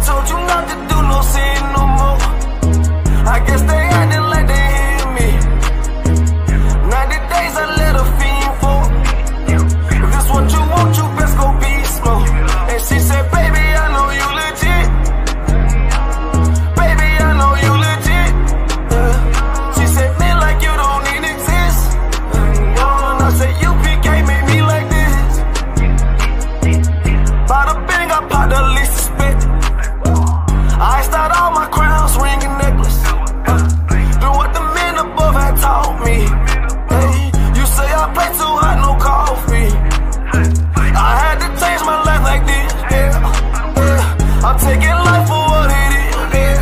told you not to do no sin no more. I guess they acting like they hear me. 90 days I let a fiend fall. If this what you want, you best go beast mode. And she said, baby, I know you legit. Baby, I know you legit. She said, man, like you don't even exist. And I said, you can't make me like this. Bada bing, I popped the least suspected. I start all my crowns, ring and necklace. Do what the men above had taught me. Hey, you say I play too hot, no coffee. I had to change my life like this, yeah. I'm taking life for what it is, yeah.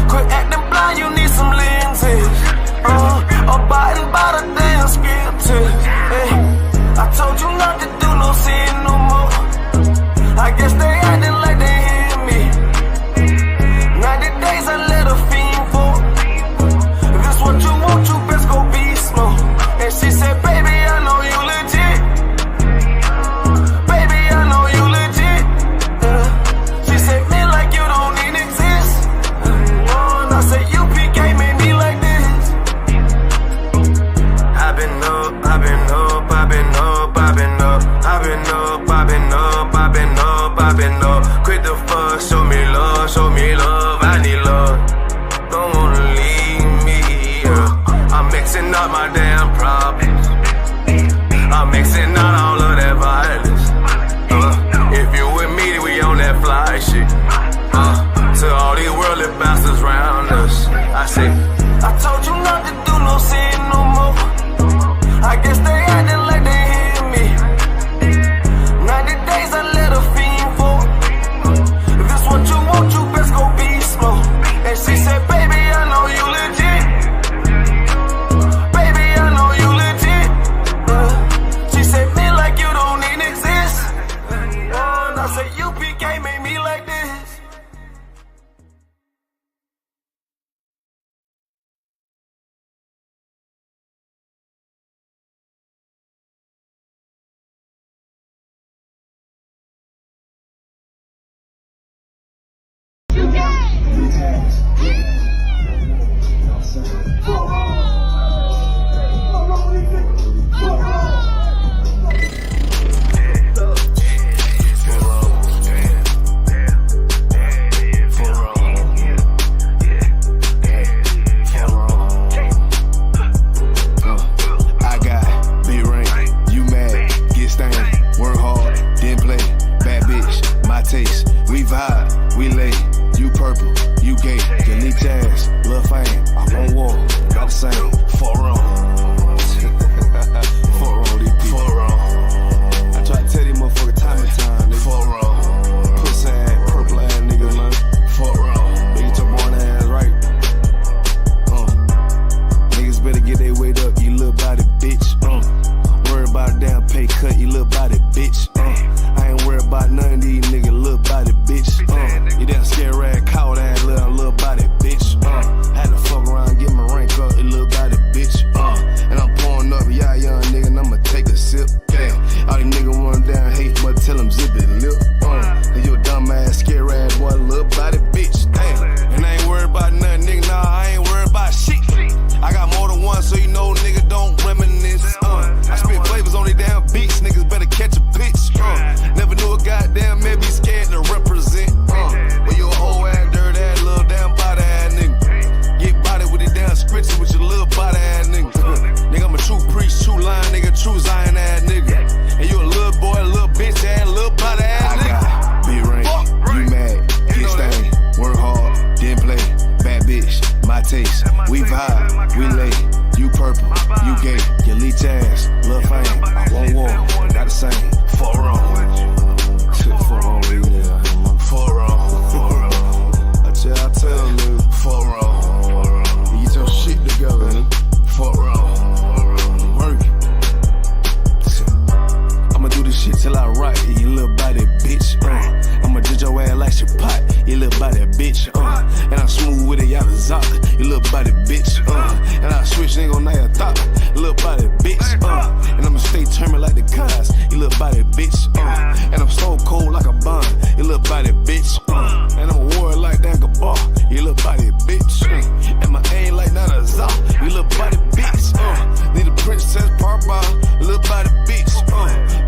Quit acting blind, you need some lenses. Abiding by the damn scriptures, hey. I told you not to do no sin no more. I guess they acting like they hear me. 90 days I let a fiend fall. If this what you want, you best go beast mode. And she said, baby, I know you legit. Baby, I know you legit. She said, man, like you don't even exist. And I said, you can't make me like this. I've been up, I've been up, I've been up, I've been up. I've been up, I've been up, I've been up, I've been up. Quit the fuck, show me love, I need love. Don't wanna leave me, yeah. I'm mixing up my damn problems. I'm mixing out all of that violence. If you with me, then we on that fly shit. To all these worldly bastards round us, I say, I told you not to do no sin no more. I guess they acting like they hear me. 90 days I let a fiend fall. If this what you want, you best go beast mode. And she said, baby, I know you legit. Baby, I know you legit. She said, man, like you don't even exist. And I said, you can't make me like this. body, bitch. And I switch, ain't gon' know your thought. Little body, bitch. And I'ma stay turning like the cars. You little body bitch, and I'm so cold like a bond. You little body bitch, and I'm a warrior like Dan Gabar. You little body bitch, and my aim like Nana Zah. You little body bitch, need a princess Parba. You little body bitch,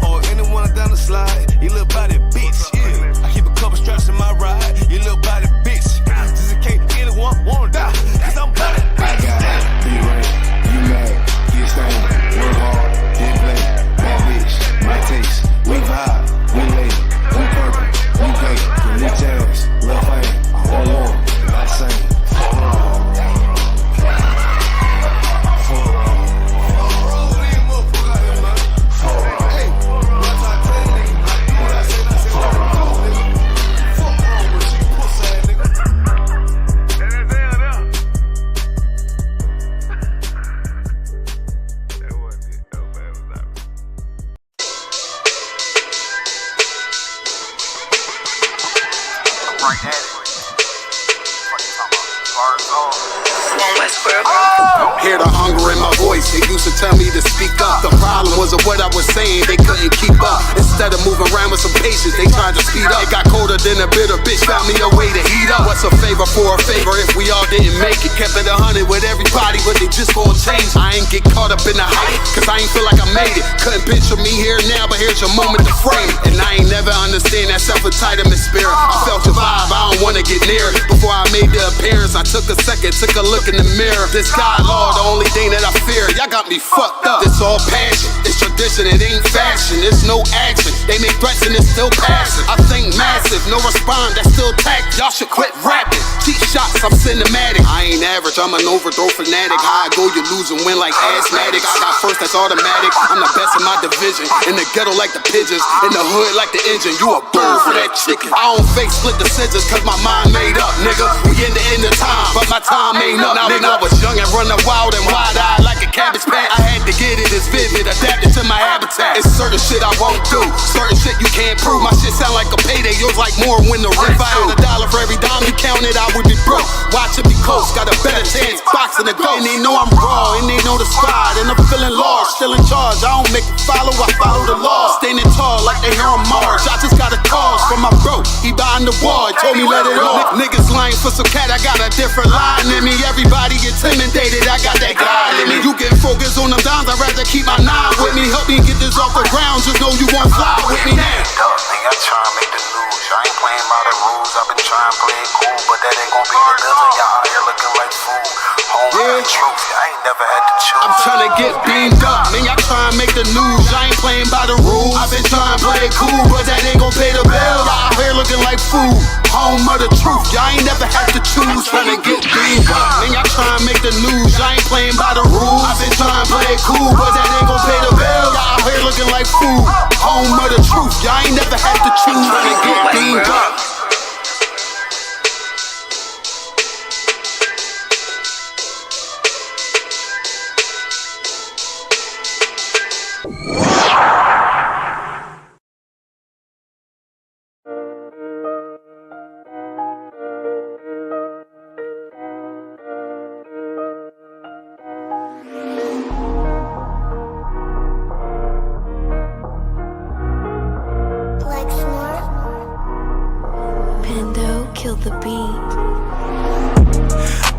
or anyone down the slide. You little body bitch, yeah. I keep a couple straps in my ride. You little body bitch, just in case anyone wanna die, 'cause I'm body bitch. I got it, be right, you mad, get stained, work hard, get play, bad bitch, my taste, we vibe, we late, we purple, we pink, we jazz, love fame, all on, not same, Hear the hunger in my voice, they used to tell me to speak up. The problem was of what I was saying, they couldn't keep up. Instead of moving around with some patience, they tried to speed up. It got colder than a bitter bitch, found me a way to heat up. What's a favor for a favor if we all didn't make it? Kept it 100 with everybody, but they just gon' change. I ain't get caught up in the hype, 'cause I ain't feel like I made it. Couldn't picture me here now, but here's your moment to frame it. And I ain't never understand that self-entitlement spirit. I felt your vibe, I don't wanna get near it. Before I made the appearance, I took a second, took a look in the mirror. This God law, the only thing that I fear. Y'all got me fucked up. It's all passion, it's tradition, it ain't fashion. It's no action, they make threats and it's still passing. I think massive, no response, that's still tact. Y'all should quit rapping. Cheap shots, I'm cinematic. I ain't average, I'm an overthrow fanatic. How I go, you lose and win like asthmatic. I got first, that's automatic. I'm the best in my division. In the ghetto like the pigeons, in the hood like the engine. You a bird for that chicken. I don't fake split decisions, 'cause my mind made up, nigga. We in the end of time, but my time ain't up, nigga. I was young and running wild and wide-eyed like a cabbage patch. I had to get it as vivid, adapted to my habitat. It's certain shit I won't do, certain shit you can't prove. My shit sound like a payday, yours like more when the rent. If I had $1 for every dime you counted, I would be broke. Watch it be close, got a better chance, boxing the goal. And they know I'm raw, and they know the spot, and I'm feeling large, still in charge. I don't make it follow, I follow the law. Standing tall like they here on Mars. I just got a call from my bro, he behind the wall, he told me let it off. Niggas lying for some cat, I got a different line in me. Everybody intimidated, I got that guy in me. You get focused on them dimes, I'd rather keep my nine with me. Help me get this off the ground, just know you won't fly with me now. Nigga, I try and make the news. I ain't playing by the rules. I've been trying to play it cool, but that ain't gon' be the building. Y'all out here looking like fool. Home yeah. Truth, I ain't never had to choose. I'm trying to get beamed up, man. I try and make the news. I ain't playing by the rules. I've been trying to play it cool, but that ain't gon' pay the bill. Y'all out here looking like fool. Home of the truth, y'all ain't never had to choose. Trying to get beamed up, man. I try and make the news. I ain't playing by the rules. I've been trying to play it cool, but that ain't gon' pay the bill. Y'all out here looking like fool. Home of the truth, y'all ain't never had to choose. Trying to get beamed up.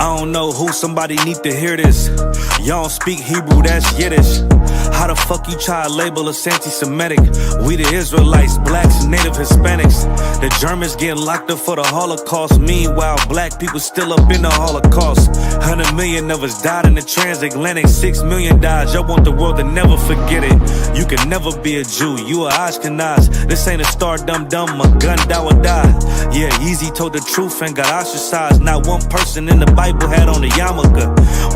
I don't know who, somebody need to hear this. Y'all don't speak Hebrew, that's Yiddish. How the fuck you try to label us anti-Semitic? We the Israelites, blacks and native Hispanics. The Germans getting locked up for the Holocaust. Meanwhile, black people still up in the Holocaust. 100 million of us died in the transatlantic. 6 million died, y'all want the world to never forget it. You can never be a Jew, you a Ashkenaz. This ain't a star dum-dum, a gun die or die. Yeah, Yeezy told the truth and got ostracized. Not one person in the Bible had on a yarmulke.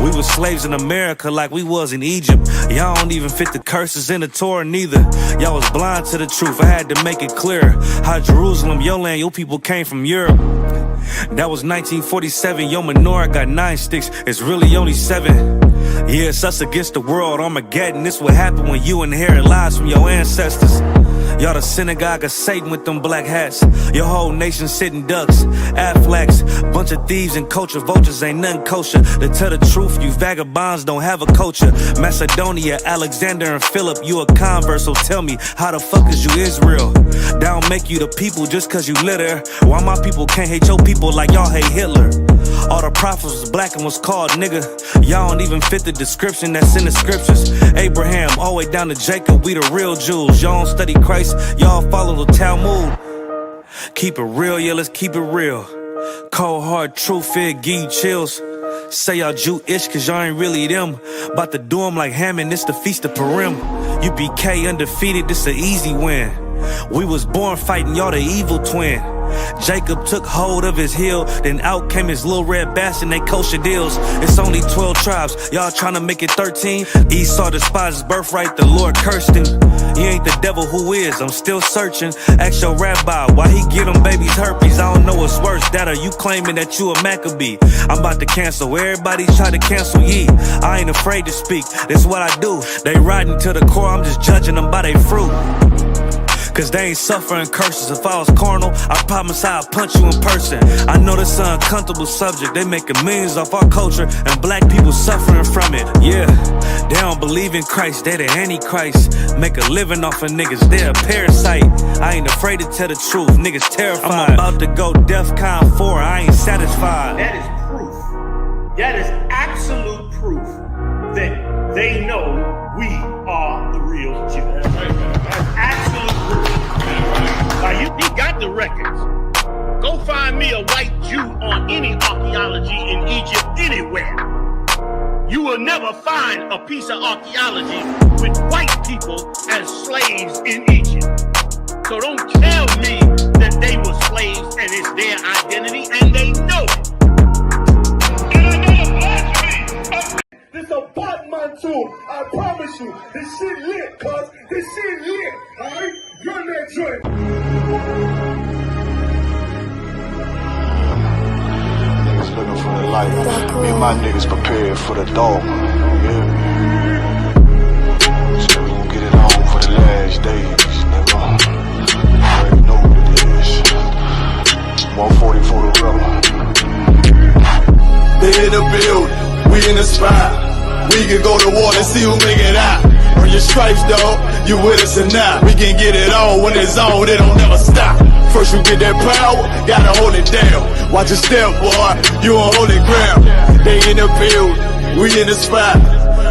We were slaves in America like we was in Egypt. Y'all don't even fit the curses in the Torah neither. Y'all was blind to the truth, I had to make it clear. How Jerusalem, your land, your people came from Europe. That was 1947, your menorah got 9 sticks, it's really only 7. Yeah, it's us against the world, Armageddon. This what happened when you inherit lies from your ancestors. Y'all the synagogue of Satan with them black hats. Your whole nation sitting ducks, Aflacs. Bunch of thieves and culture vultures, ain't nothing kosher. To tell the truth, you vagabonds don't have a culture. Macedonia, Alexander and Philip, you a convert, so tell me, how the fuck is you Israel? That don't make you the people just cause you litter. Why my people can't hate your people like y'all hate Hitler? All the prophets was black and was called nigga. Y'all don't even fit the description that's in the scriptures. Abraham, all the way down to Jacob, we the real Jews. Y'all don't study Christ, y'all follow the Talmud. Keep it real, yeah, let's keep it real. Cold hard truth, it give you chills. Say y'all Jewish cause y'all ain't really them. About to do them like Hammond, it's the Feast of Purim. UPK undefeated, this an easy win. We was born fighting, y'all the evil twin. Jacob took hold of his heel, then out came his little red bastard, they kosher deals. It's only 12 tribes, y'all trying to make it 13. Esau despised his birthright, the Lord cursed him. He ain't the devil, who is? I'm still searching. Ask your rabbi, why he get them babies herpes? I don't know what's worse, that or you claiming that you a Maccabee. I'm about to cancel, everybody try to cancel ye. I ain't afraid to speak, this what I do. They riding to the core, I'm just judging them by their fruit. Cause they ain't suffering curses. If I was carnal, I promise I'd punch you in person. I know this is an uncomfortable subject. They making millions off our culture and black people suffering from it. Yeah, they don't believe in Christ, they the Antichrist. Make a living off of niggas, they a parasite. I ain't afraid to tell the truth, niggas terrified. I'm about to go DEFCON 4, I ain't satisfied. That is proof. That is absolute proof that they know we are the real Jews. That's absolute proof. Now you got the records. Go find me a white Jew on any archaeology in Egypt anywhere. You will never find a piece of archaeology with white people as slaves in Egypt. So don't tell me that they were slaves and it's their identity, and they know it. This a Batman tune, I promise you. This shit lit, cuz. This shit lit, alright? Run that joint. Niggas looking for the light. Me and my niggas prepared for the dog. Yeah. So we gon' get it on for the last days, nigga. You already know what it is. 140 for the rebel. They in the building, we in the spot. We can go to war and see who make it out. Earn your stripes, dog, you with us or not. We can get it on when it's on, it don't never stop. First you get that power, gotta hold it down. Watch your step, boy, you on holy ground. They in the building, we in the spot.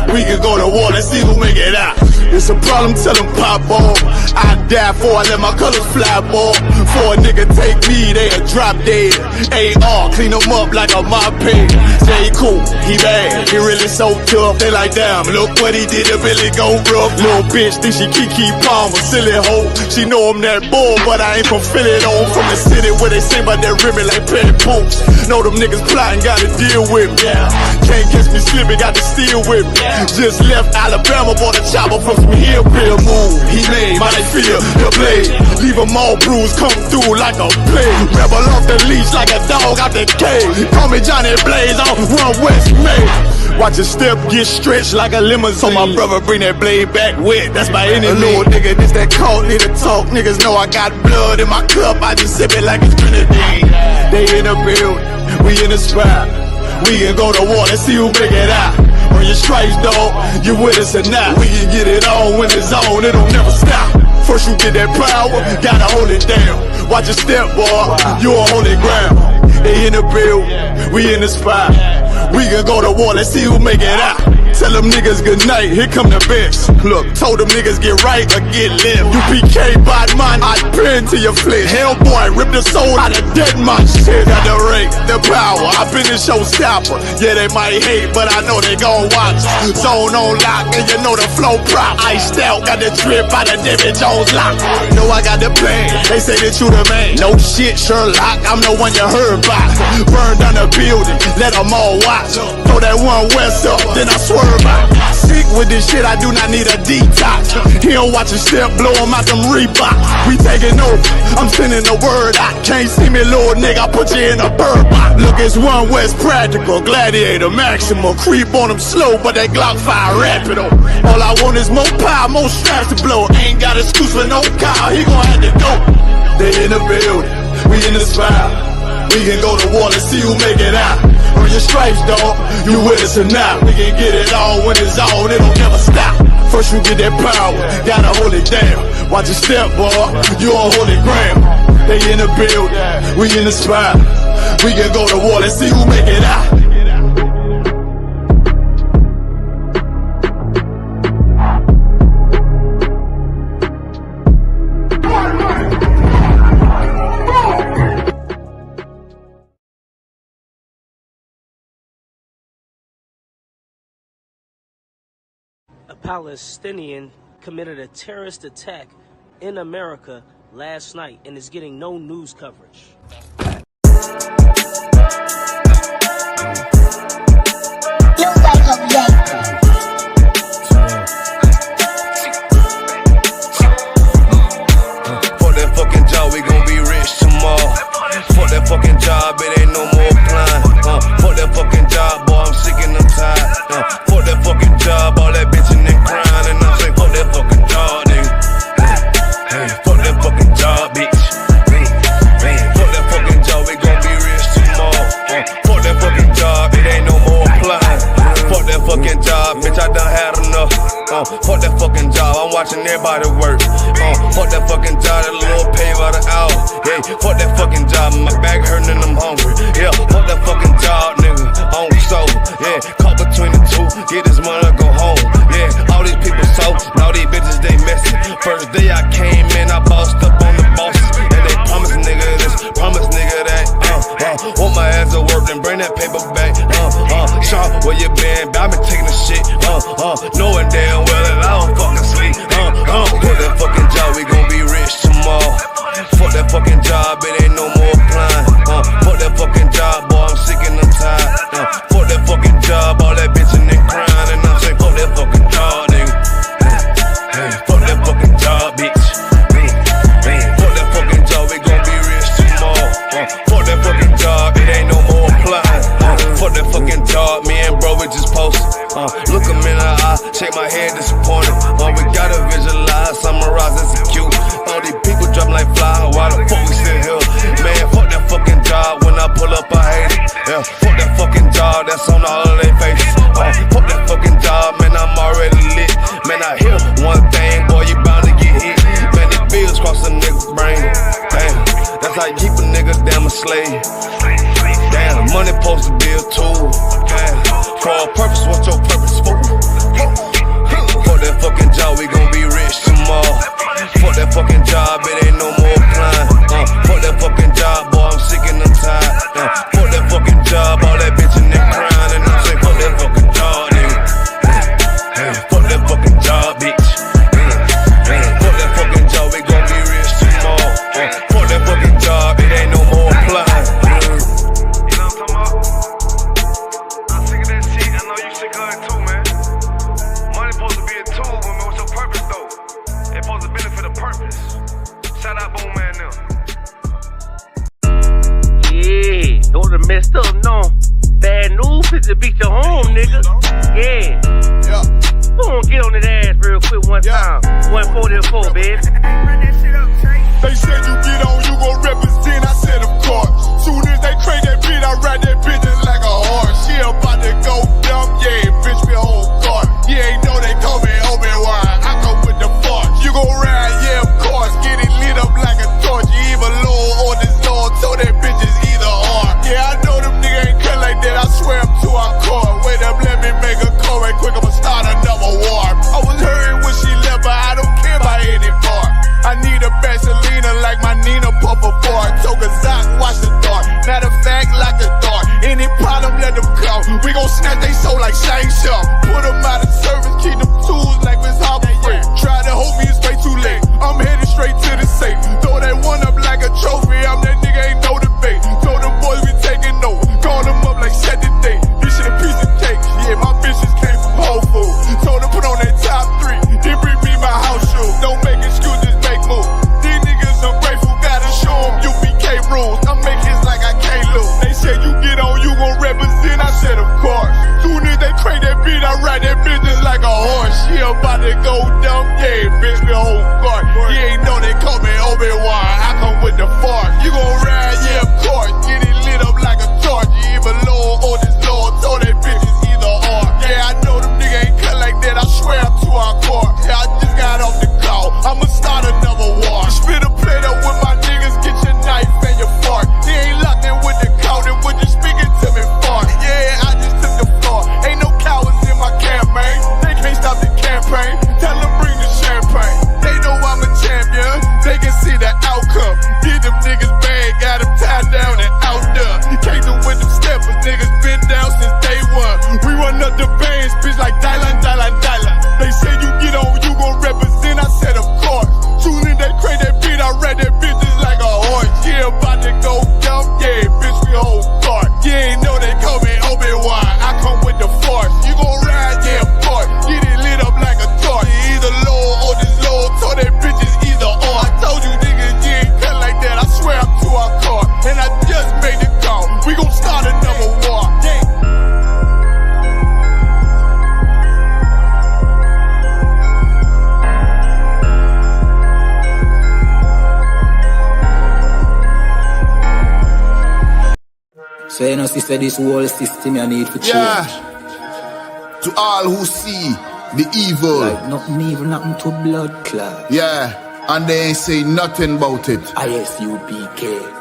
We can go to war and see who make it out. It's a problem, tell them pop ball. I die for I let my colors fly, ball. For a nigga take me, they a drop dead. AR, clean them up like a mop pig. J. Cool, he bad, he really so tough. They like, damn, look what he did to Billy Goat rough. Little bitch think she Kiki Palmer, silly hoe. She know I'm that bull, but I ain't from Philly though. From the city where they sing about that ribbon like petty poops. Know them niggas plotting, gotta deal with me. Can't catch me slipping, got to steal with me. Just left Alabama, bought a chopper from some hillbilly move. He made my feel the blade. Leave them all bruised, come through like a plague. Rebel off the leash like a dog out the cage. Call me Johnny Blaze on Run West May. Watch your step get stretched like a limousine. So my brother bring that blade back wet, that's my enemy. A little nigga, this that cold, need to talk. Niggas know I got blood in my cup, I just sip it like it's grenadine. They in the building, we in the spot. We can go to war and see who make it out. Earn your stripes, dog, you with us or not. We can get it on when it's on, it don't never stop. First you get that power, gotta hold it down. Watch your step, boy, you on holy ground. They in the building, we in the spot. We can go to war, let's see who make it out. Tell them niggas good night, here come the best. Look, told them niggas get right or get left. UPK, bad man, I pin to your flesh. Hellboy, rip the soul out of dead man shit. Got the rate, the power, I been the showstopper. Yeah, they might hate, but I know they gon' watch. Zone on lock, and you know the flow prop. Iced out, got the drip out of David Jones lock. Know I got the plan, they say that you the man. No shit, Sherlock, I'm the one you heard about. Burn down the building, let them all watch. throw that one west up, then I swerve out. Sick with this shit, I do not need a detox. He don't watch a step, blow him out them Reeboks. We taking over, I'm sending the word out. Can't see me, little nigga, I put you in a bird box. Look, it's one West Practical, Gladiator, Maximum. Creep on them slow, but that Glock fire rapido. All I want is more power, more straps to blow. Ain't got excuse for no car, he gon' have to go. They in the building, we in the spot. We can go to war and see who make it out. Earn your stripes, dog, you with us or not. We can get it all when it's on, it don't never stop. First you get that power, gotta hold it down. Watch your step, boy, you on holy ground. They in the building, we in the spot. We can go to war and see who make it out. A Palestinian committed a terrorist attack in America last night and is getting no news coverage. For that fucking job, we gon' be rich tomorrow. For that fucking job, it ain't no more applying. For that fucking job, boy, I'm sick and I'm tired. For that fucking job, all that bitching and crying, and I'm saying, for that fucking job, nigga. Hey, for that fucking job, bitch. For that fucking job, we gon' be rich tomorrow. For that fucking job, it ain't no more applying. For that fucking job, bitch, I done had enough. Fuck that fucking job, I'm watching everybody work. Fuck that fucking job, that little pay by the hour. Yeah, fuck that fucking job, my back hurting and I'm hungry. Yeah, fuck that fucking job, nigga, on soul. Yeah, caught between the two, get this money, go home. Yeah, all these people so, all these bitches, they messy. First day I came in, I bossed up on the bosses. And they promised nigga this, promised nigga that. Want my ass to work, then bring that paper back. Sean, where you been? I been taking the shit. Knowing damn well that I don't fucking sleep. For that fucking job, we gon' be rich tomorrow. For that fucking job, it ain't no more applying. For that fucking job, boy, I'm sick and I'm tired. For that fucking job, all that bitching and crying, and I'm saying, for that fucking job, nigga. For that fucking job, bitch. For that fucking job, we gon' be rich tomorrow. For that fucking job, it ain't no more applying. For that fucking job, me and bro, we just posted. Look him in the eye, shake my head disappointed. We gotta visualize, summarize, execute. All these people dropping like fly, why the fuck we still here? Man, fuck that fucking job, when I pull up, I hate it. Yeah, fuck that fucking job, that's on all of their faces. Fuck that fucking job, man, I'm already lit. Man, I hear one thing, boy, you bound to get hit. Man, these bills cross a nigga's brain. Damn, that's how you keep a nigga damn a slave. Damn, money supposed to be a tool. Damn, for a purpose, what's your purpose for? For that fucking job, we gon' be rich tomorrow. For that fucking job, it ain't no more applying. For that fucking job, boy, I'm sick and I'm tired. For that fucking job, all that bitching and crying, and I'm saying, for that fucking job, nigga. For that fucking job, bitch. For that fucking job, we gon' be rich tomorrow. For that fucking job, it ain't no more applying. Shout out Boom Man now. Yeah, don't have messed up, no. Bad news is to beat your home, nigga. Yeah. Go on, get on that ass real quick one time. 144, baby. They said you get on, you gon' represent, I said of course. Soon as they crank that beat, I ride that bitch just like a horse. She about to go dumb, yeah, bitch, me whole car. You ain't know they call me Obi-Wan, I come with the force. You gon' ride, yeah, of course, get it lit up like a torch. You even low on this Lord, so that bitch is either or. Yeah, I know them niggas ain't cut like that, I swear I'm to our core. Wait up, let me make a call right quick, I'ma start another war. I was hurting when she left, but I don't care about any part. I need a Yeah, about to go dumb, yeah, bitch, we hold guard. You ain't know they call me Obi-Wan, I come with the fart. You gon' ride, yeah, of course, get it lit up like a torch. You even low or this Lord, told they bitches either or. Yeah, I know them niggas ain't cut like that, I swear I'm to our core. Yeah, I just got off the call, I'ma start another war. Spit a plate up with my niggas, get your knife and your fork. They ain't locked in with the counting, when you speaking to me fart. Yeah, I just took the floor, ain't no cowards in my campaign. They can't stop the campaign, tell them bring the champagne. They know I'm a champion, they can see the outcome. Get them niggas bad, got them tied down and out there. Can't do with them steppers, niggas been down since day one. We run up the bands, bitch like Dylan. They say you get on, you gon' represent, I said of course. Soon as they crate that beat, I read that bitch just like a horse. Yeah, about to go dumb, yeah, bitch, we hold guard. You ain't know they call me Obi-Wan, I come with the force. You gon' ride, yeah, of course, get it lit up like a torch. Either low or this low, told that bitches either or. I told you niggas, you ain't cut like that, I swear I'm to our car. And I just made the call, we gon' start another war. Yeah. So you know, sister, this whole system you need to change. Yeah. To all who see the evil. Like nothing evil, nothing to blood clot. Yeah. And they ain't say nothing about it. ISUPK.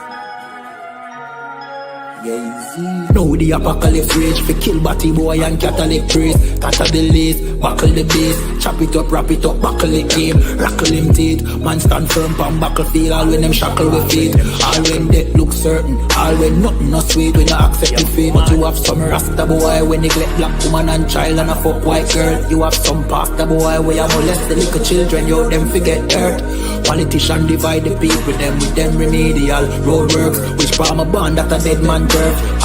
Now the apocalypse rage for kill batty boy and Catholic priest. Catter the lace, buckle the base. Chop it up, wrap it up, buckle the game. Rackle him teeth, man stand firm pan battlefield. All when them shackle with feet. All when death look certain. All when nothing no sweet when you accept the fate. But you have some rasta boy when neglect black woman and child and a fuck white girl. You have some pastor boy where you molest the little children. You them forget hurt. Politician divide the people with them remedial roadworks. Which farm a band that a dead man birth.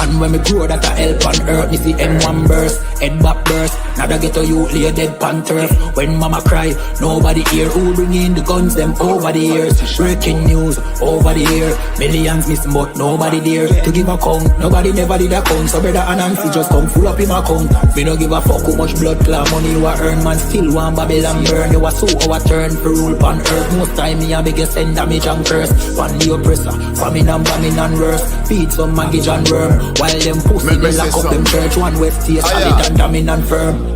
And when me grow that a help on earth. Me see M1 burst, head back burst. Now they get a youth lay dead pan turf. When mama cry, nobody hear. Who bring in the guns them over the years. Breaking news over the year. Millions missing but nobody there to give a count. Nobody never did a count. So brother and Nancy just come full up in my account. Me no give a fuck how much blood clot money you a earn. Man still want Babylon burn. You a so our turn for rule pan earth. Most time me a biggest send damage and curse. Pan the oppressor, famine and bombing and worse. Feed some maggage and worm. While them pussy they lock up them church. One west here solid and damning and firm.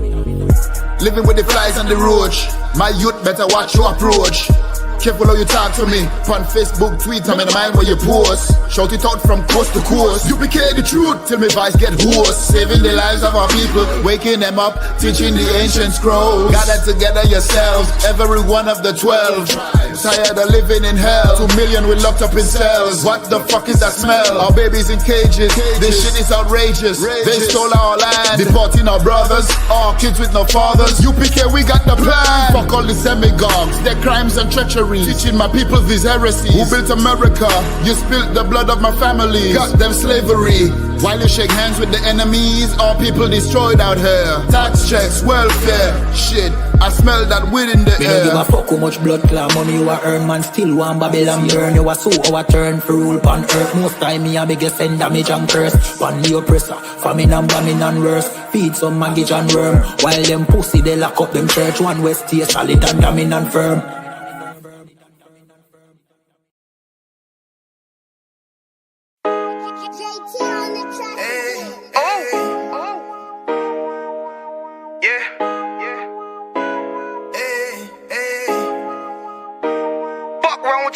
Living with the flies on the roach. My youth better watch your approach. Careful how you talk to me. On Facebook, tweet, I'm in the mind where you post. Shout it out from coast to coast. You became the truth till my voice get hoarse. Saving the lives of our people, waking them up, teaching the ancient scrolls. Gather together yourselves, every one of the 12. Tired of living in hell. 2 million we locked up in cells. What the fuck is that smell? Our babies in cages. This shit is outrageous. They stole our land, deporting our brothers, our kids with no fathers. UPK, we got the plan. Fuck all the demagogues, their crimes and treachery. Teaching my people these heresies. Who built America? You spilled the blood of my family. Got them slavery. While you shake hands with the enemies, all people destroyed out here. Tax checks, welfare, shit. I smell that weed in the air. Me no give a fuck how much blood clot money you a earn. Man still want Babylon burn. You a so our turn for rule pan earth. Most time me a biggest send damage and curse. Pan the oppressor, famine and bombing and worse. Feed some maggage and worm. While them pussy they lock up them church. One west here solid and damning and firm.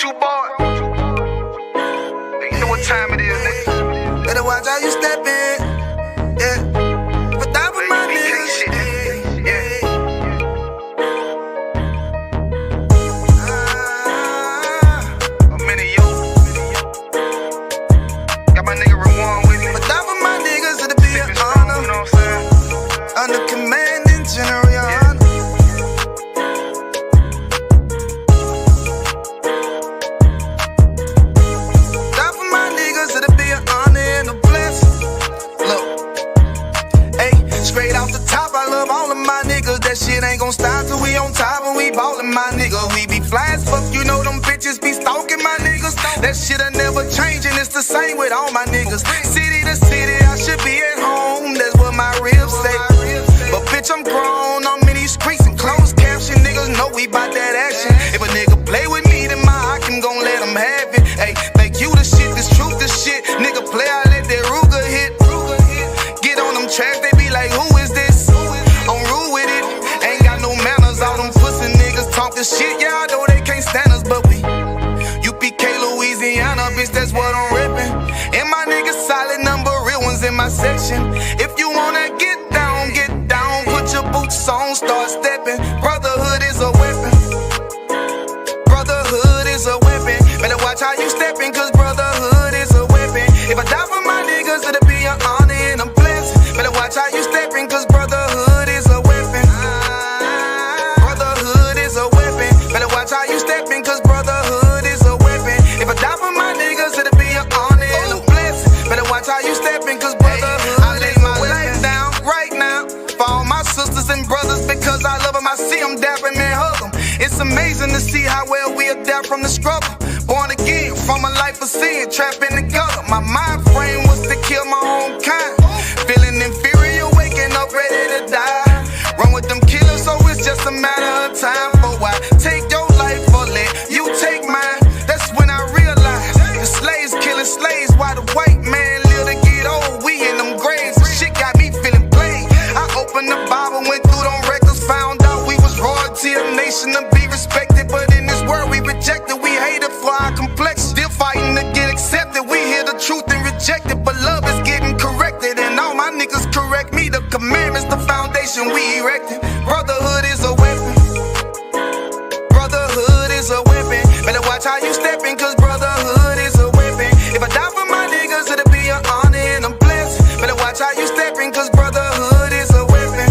You boy, you know what time it is, nigga. Better watch how you step in, yeah. But that was my niggas, yeah. I'm in it, yo. Got my nigga Rawan with me. But that was my niggas, it'll be an honor. You know what I'm saying? Under commanding General. That shit ain't gon' stop till we on top and we ballin', my nigga. We be fly as fuck, you know them bitches be stalking my niggas. That shit'll never change and it's the same with all my niggas. City to city, I should be at home, that's what my ribs say. But bitch, I'm grown, I'm in these streets and close case. we bout that action. If a nigga play with me, then my Hakim gon' let him have it. Hey, thank you, the shit, this truth, this shit. Nigga play, I let that Ruger hit. Get on them tracks, they be like, who is this? I'm rude with it, ain't got no manners. All them pussy niggas talking shit, yeah, I know they can't stand us, but we UPK, Louisiana, bitch, that's what I'm rippin'. And my niggas solid number, real ones in my section. If you wanna get down, put your boots on, start stepping. Brotherhood is a weapon. Brotherhood is a weapon. Better watch how you steppin', cause brotherhood is a weapon. If I die for my niggas, it'll be an honor and a blessing. Better watch how you steppin', cause brotherhood is a weapon. Brotherhood is a weapon. Better watch how you steppin', cause brotherhood is a weapon. If I die for my niggas, it'll be an honor and a blessing. Better watch how you steppin', cause brotherhood I lay my life down right now for all my sisters and brothers, because I love them. I see them dapping and hug them. It's amazing to see how well we adapt from the struggle. Born again from a life of sin, trapped in the gutter. My mind frame was to kill my own kind. Feeling inferior, waking up ready to die. Run with them killers, so it's just a matter of time. For why take your life or let you take mine? That's when I realized the slaves killing slaves while the white man live to get old. We in them graves, shit got me feeling played. I opened the Bible, went through them records, found out we was royalty, a nation to be respected. But in this world we rejected, we hated for our complex. Still fighting to get accepted, we hear the truth and reject it. But love is getting corrected, and all my niggas correct me. The commandments, the foundation we erected. Brotherhood is a weapon. Brotherhood is a weapon. Better watch how you steppin', cause brotherhood is a weapon. If I die for my niggas, it'll be an honor and a blessing. Better watch how you steppin', cause brotherhood is a weapon.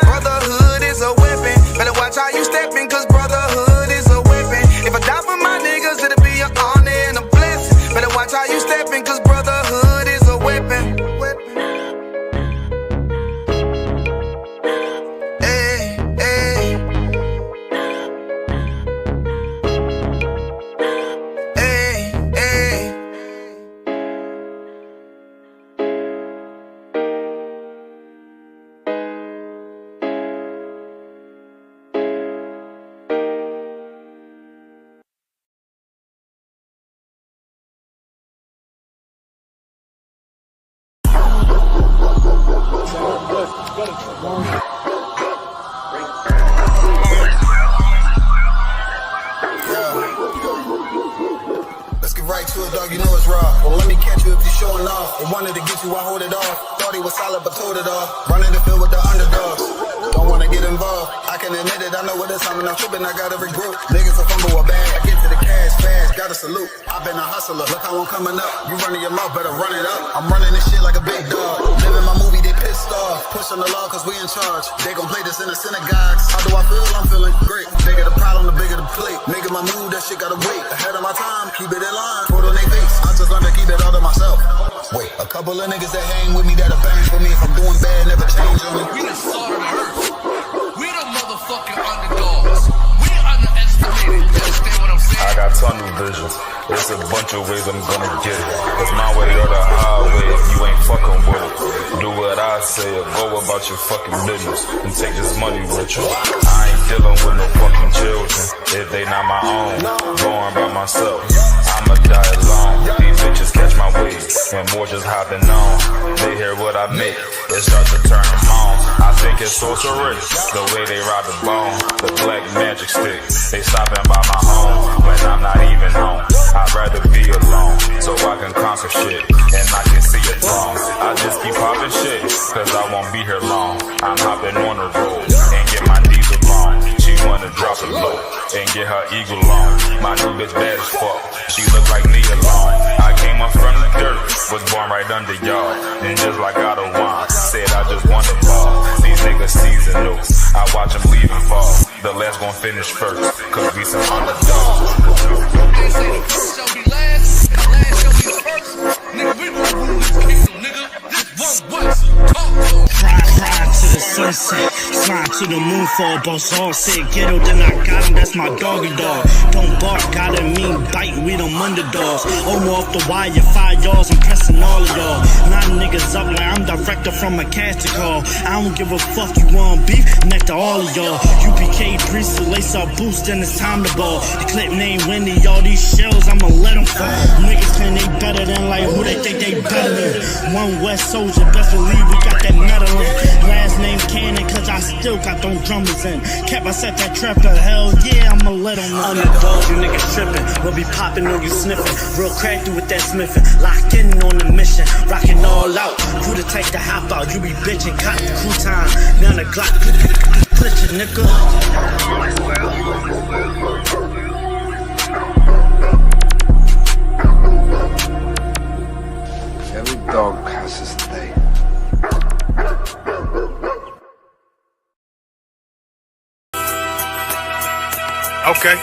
Brotherhood is a weapon. Better watch how you steppin', cause brotherhood is a weapon. If I die for my niggas, it'll be an honor and a blessing. Better watch how you steppin', cause brotherhood is a weapon. Hey, hey. Hey, hey. Let's get right to it, dog. You know it's raw. Well, let me catch you if you're showing off. They wanted to get you, I hold it off. Thought he was solid, but told it off. Running the field with the underdogs. Don't wanna get involved. I can admit it, I know what it's time, and I'm tripping, I got every group. Niggas a fumble a bag. I get to the cash fast, gotta salute. I've been a hustler, look how I'm coming up. You running your mouth, better run it up. I'm running this shit like a big dog. Living my movie, they pissed off. Pushing the law, cause we in charge. They gon' play this in the synagogues. How do I feel? I'm feeling great. Bigger the problem, the bigger the plate. Making my move, that shit gotta wait. Ahead of my time, keep it in line. Put on their face. I just learned to keep it all to myself. Wait, a couple of niggas that hang with me that'll bang for me. If I'm doing bad, never change on me. We the salt of the earth. We the motherfucking underdogs. We underestimated. You understand what I'm saying? I got tunnel vision. There's a bunch of ways I'm gonna get it. It's my way or the highway if you ain't fucking with it. Do what I say or go about your fucking business and take this money with you. I ain't dealing with no fucking children if they not my own. Going by myself, I'ma die alone. These bitches catch my wave and more just hopping on. They hear what I make, it starts to turn them on. I think it's sorcery, the way they ride the bone. The black magic stick, they stopping by my home when I'm not even home. I'd rather be alone, so I can conquer shit, and I can see it wrong. I just keep popping shit, cause I won't be here long. I'm hopping on the road, and get my diesel on. She wanna drop it low, and get her eagle on. My new bitch bad as fuck, she look like Nia Long. I came up from the dirt, was born right under y'all. And just like God of Wine, said I just want the ball. These niggas seasonal, I watch them leave and fall. The last gon' finish first, cause we some underdogs. They say the first shall be last, and the last shall be first. Nigga, we gon' rule this kingdom, nigga. This one West. Talk to him. Pride to the sun Listen, slide to the moon for a boss all said ghetto, then I got him, that's my doggy dog. Don't bark, gotta mean bite, we them underdogs. Over off the wire, 5 yards, I'm pressing all of y'all. 9 niggas up like I'm director from a casting call. I don't give a fuck, you want beef? Neck to all of y'all. UPK priest, lace up boost, then it's time to ball. The clip name Wendy, all these shells, I'ma let them fall. Niggas claim they better than like who they think they better than. One West Soldier, best believe we got that medal in. Last name Cannon, cause I still got them drummers in. Kept I set that trap to hell, yeah, I'ma let them know. Underdogs, you niggas tripping. We'll be popping on you sniffing. Real crafty with that smithing. Locked in on the mission. Rocking all out. Who to take the hop out? You be bitching, caught the crew time. Now the Glock, glitch it, nigga. Every dog has his day. Okay.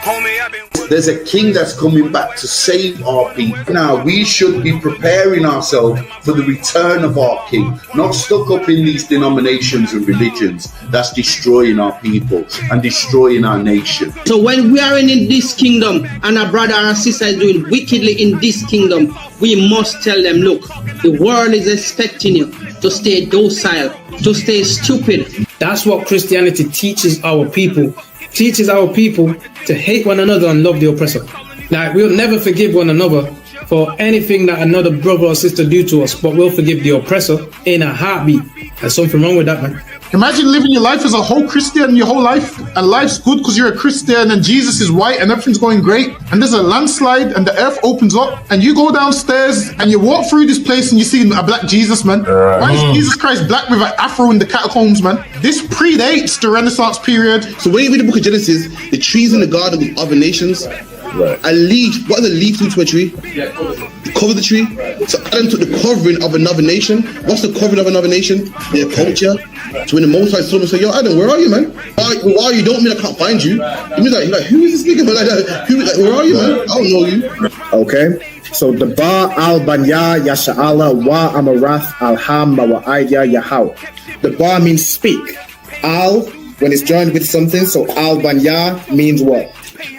Homie, I've been... There's a king that's coming back to save our people. Now, we should be preparing ourselves for the return of our king, not stuck up in these denominations and religions that's destroying our people and destroying our nation. So when we are in this kingdom and our brother and sister is doing wickedly in this kingdom, we must tell them, look, the world is expecting you to stay docile, to stay stupid. That's what Christianity teaches our people. Teaches our people to hate one another and love the oppressor. Like, we'll never forgive one another for anything that another brother or sister do to us, but we'll forgive the oppressor in a heartbeat. There's something wrong with that, man. Imagine living your life as a whole Christian your whole life, and life's good because you're a Christian and Jesus is white and everything's going great, and there's a landslide and the earth opens up and you go downstairs and you walk through this place and you see a black Jesus, man. Why is Jesus Christ black with an afro in the catacombs, man? This predates the Renaissance period. So when you read the book of Genesis, the trees in the garden with other nations, a leaf, what does a leaf do to a tree? Cover the tree. So Adam took the covering of another nation. What's the covering of another nation? Their culture. So when the Most High saw him and said, yo, Adam, where are you, man? Why you don't mean I can't find you? He was like, who is this nigga, man? Like, where are you, man? I don't know you. Okay. So the Ba al Banya Yasha'ala wa Amarath al Hamma wa Aidya Yahweh. The Ba means speak. Al, when it's joined with something, so al Banya means what?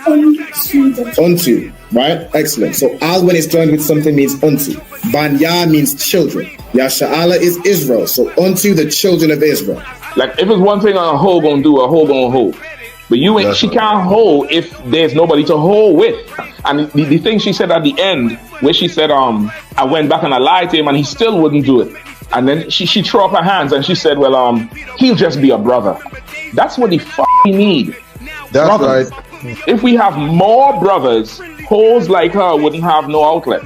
Unto, right? Excellent. So al when it's joined with something means unto. Banya means children. Yasha'ala is Israel. So unto the children of Israel. Like if it's one thing a hoe gonna do, a hoe gonna hold. But you ain't. She can't hold if there's nobody to hold with. And the thing she said at the end, where she said, I went back and I lied to him and he still wouldn't do it. And then she threw up her hands and she said, well, he'll just be a brother. That's what he need. That's brothers. Right. If we have more brothers, hoes like her wouldn't have no outlet.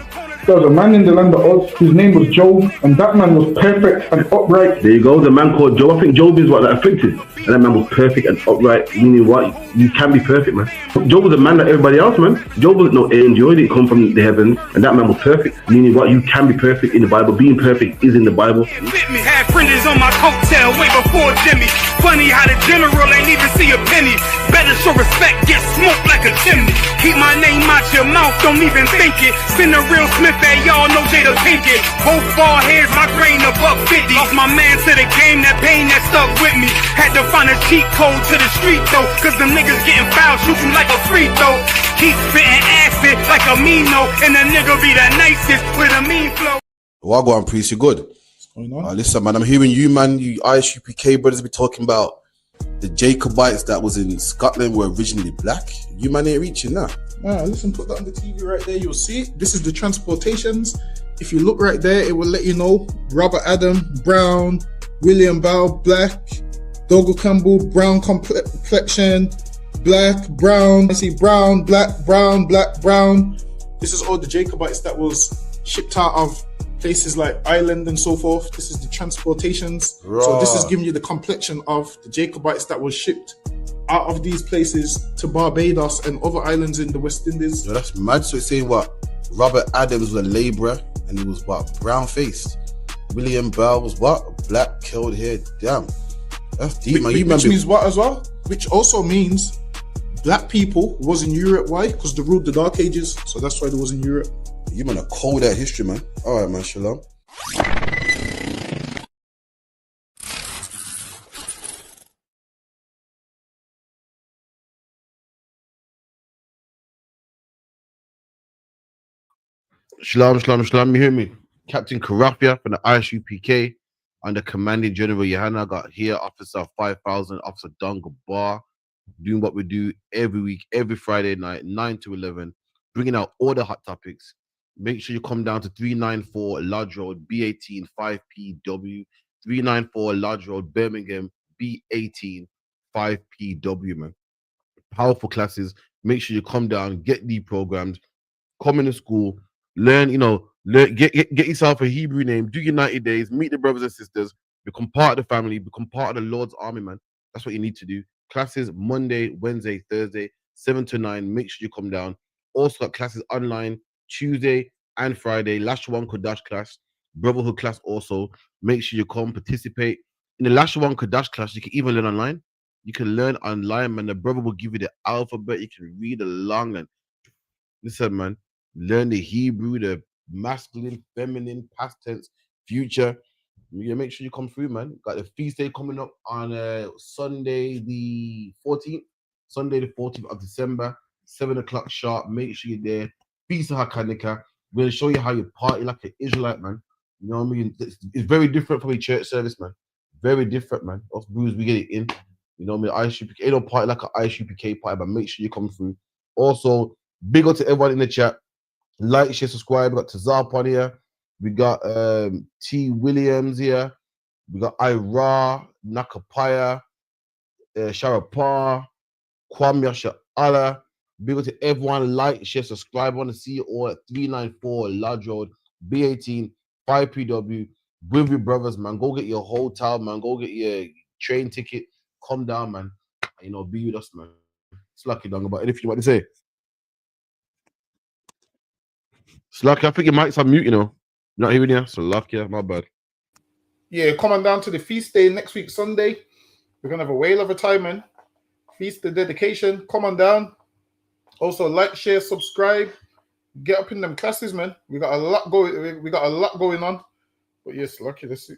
There was a man in the land of Oz, his name was Job, and that man was perfect and upright. There you go, the man called Job. I think Job is what, like, afflicted. And that man was perfect and upright, meaning what? You can be perfect, man. Job was a man like everybody else, man. Job wasn't no angel, he didn't come from the heavens, and that man was perfect, meaning what? You can be perfect in the Bible. Being perfect is in the Bible. With me, had fringes on my coattail way before Jimmy. Funny how the general ain't even see a penny. Better show respect, get smoked like a chimney. Keep my name out your mouth, don't even think it. Send a real Smith at y'all know Jada Pinkett. Both ball heads, my grain above 50. Lost my man to the game, that pain that stuck with me. Had to find a cheat code to the street though, cause them niggas getting foul, shoot you like a free throw. Keep spitting acid like a Mino, and the nigga be the nicest with a mean flow. Wagwan priest, you good? Listen, man, I'm hearing you, man, you Irish UPK brothers be talking about the Jacobites that was in Scotland were originally black. You man ain't reaching that. Listen, put that on the TV right there. You'll see it. This is the transportations. If you look right there, it will let you know Robert Adam, brown, William Bow, black, Dougal Campbell, brown complexion, black, brown. I see brown, black, brown, black, brown. This is all the Jacobites that was shipped out of places like Ireland and so forth. This is the transportations. Right. So this is giving you the complexion of the Jacobites that was shipped out of these places to Barbados and other islands in the West Indies. Yo, that's mad. So it's saying what? Robert Adams was a labourer and he was what? Brown faced. William Bell was what? Black, curled hair. Damn. That's deep, man. Which means what as well? Which also means black people was in Europe. Why? Because they ruled the Dark Ages, so that's why they was in Europe. You man are cold at history, man. All right, man. Shalom. Shalom, shalom, shalom. You hear me? Captain Karafia from the ISUPK under Commanding General Yohana. Got here Officer 5000, Officer Dunga Bar, doing what we do every week, every Friday night, 9 to 11, bringing out all the hot topics. Make sure you come down to 394 Lodge Road, B18 5PW, 394 Lodge Road, Birmingham, B18 5PW, man. Powerful classes. Make sure you come down, get the programs, come into school, learn, get yourself a Hebrew name, do your 90 days, meet the brothers and sisters, become part of the family, become part of the Lord's army, man. That's what you need to do. Classes Monday, Wednesday, Thursday, 7 to 9. Make sure you come down. Also got classes online Tuesday and Friday. Lashawan Kodash class, Brotherhood class also. Make sure you come participate. In the Lashawan Kodash class, you can even learn online. You can learn online, man. The brother will give you the alphabet. You can read along and listen, man. Learn the Hebrew, the masculine, feminine, past tense, future. You make sure you come through, man. Got the feast day coming up on Sunday the 14th. Sunday the 14th of December, 7 o'clock sharp. Make sure you're there. Feast of HaKanika. We're going to show you how you party like an Israelite, man. You know what I mean? It's very different from a church service, man. Very different, man. Us Brews, we get it in. You know what I mean? ISUPK don't party like an ISUPK party, but make sure you come through. Also, big up to everyone in the chat. Like, share, subscribe. We got Tazarp on here. We got T. Williams here. We got Ira, Nakapaya, Sharapar, Kwame Yasha'Allah. Big up to everyone. Like, share, subscribe. I want to see you all at 394 Lodge Road, B18, 5PW. With your brothers, man. Go get your hotel, man. Go get your train ticket. Come down, man. Be with us, man. It's lucky, Dunga. But anything you want to say? Slacky, I think your mic's on mute, Not hearing you. So lucky, my bad. Yeah, coming down to the feast day next week, Sunday. We're gonna have a whale of a time, man. Feast of dedication. Come on down. Also, like, share, subscribe. Get up in them classes, man. We got a lot going on. But yes, lucky. Let's see.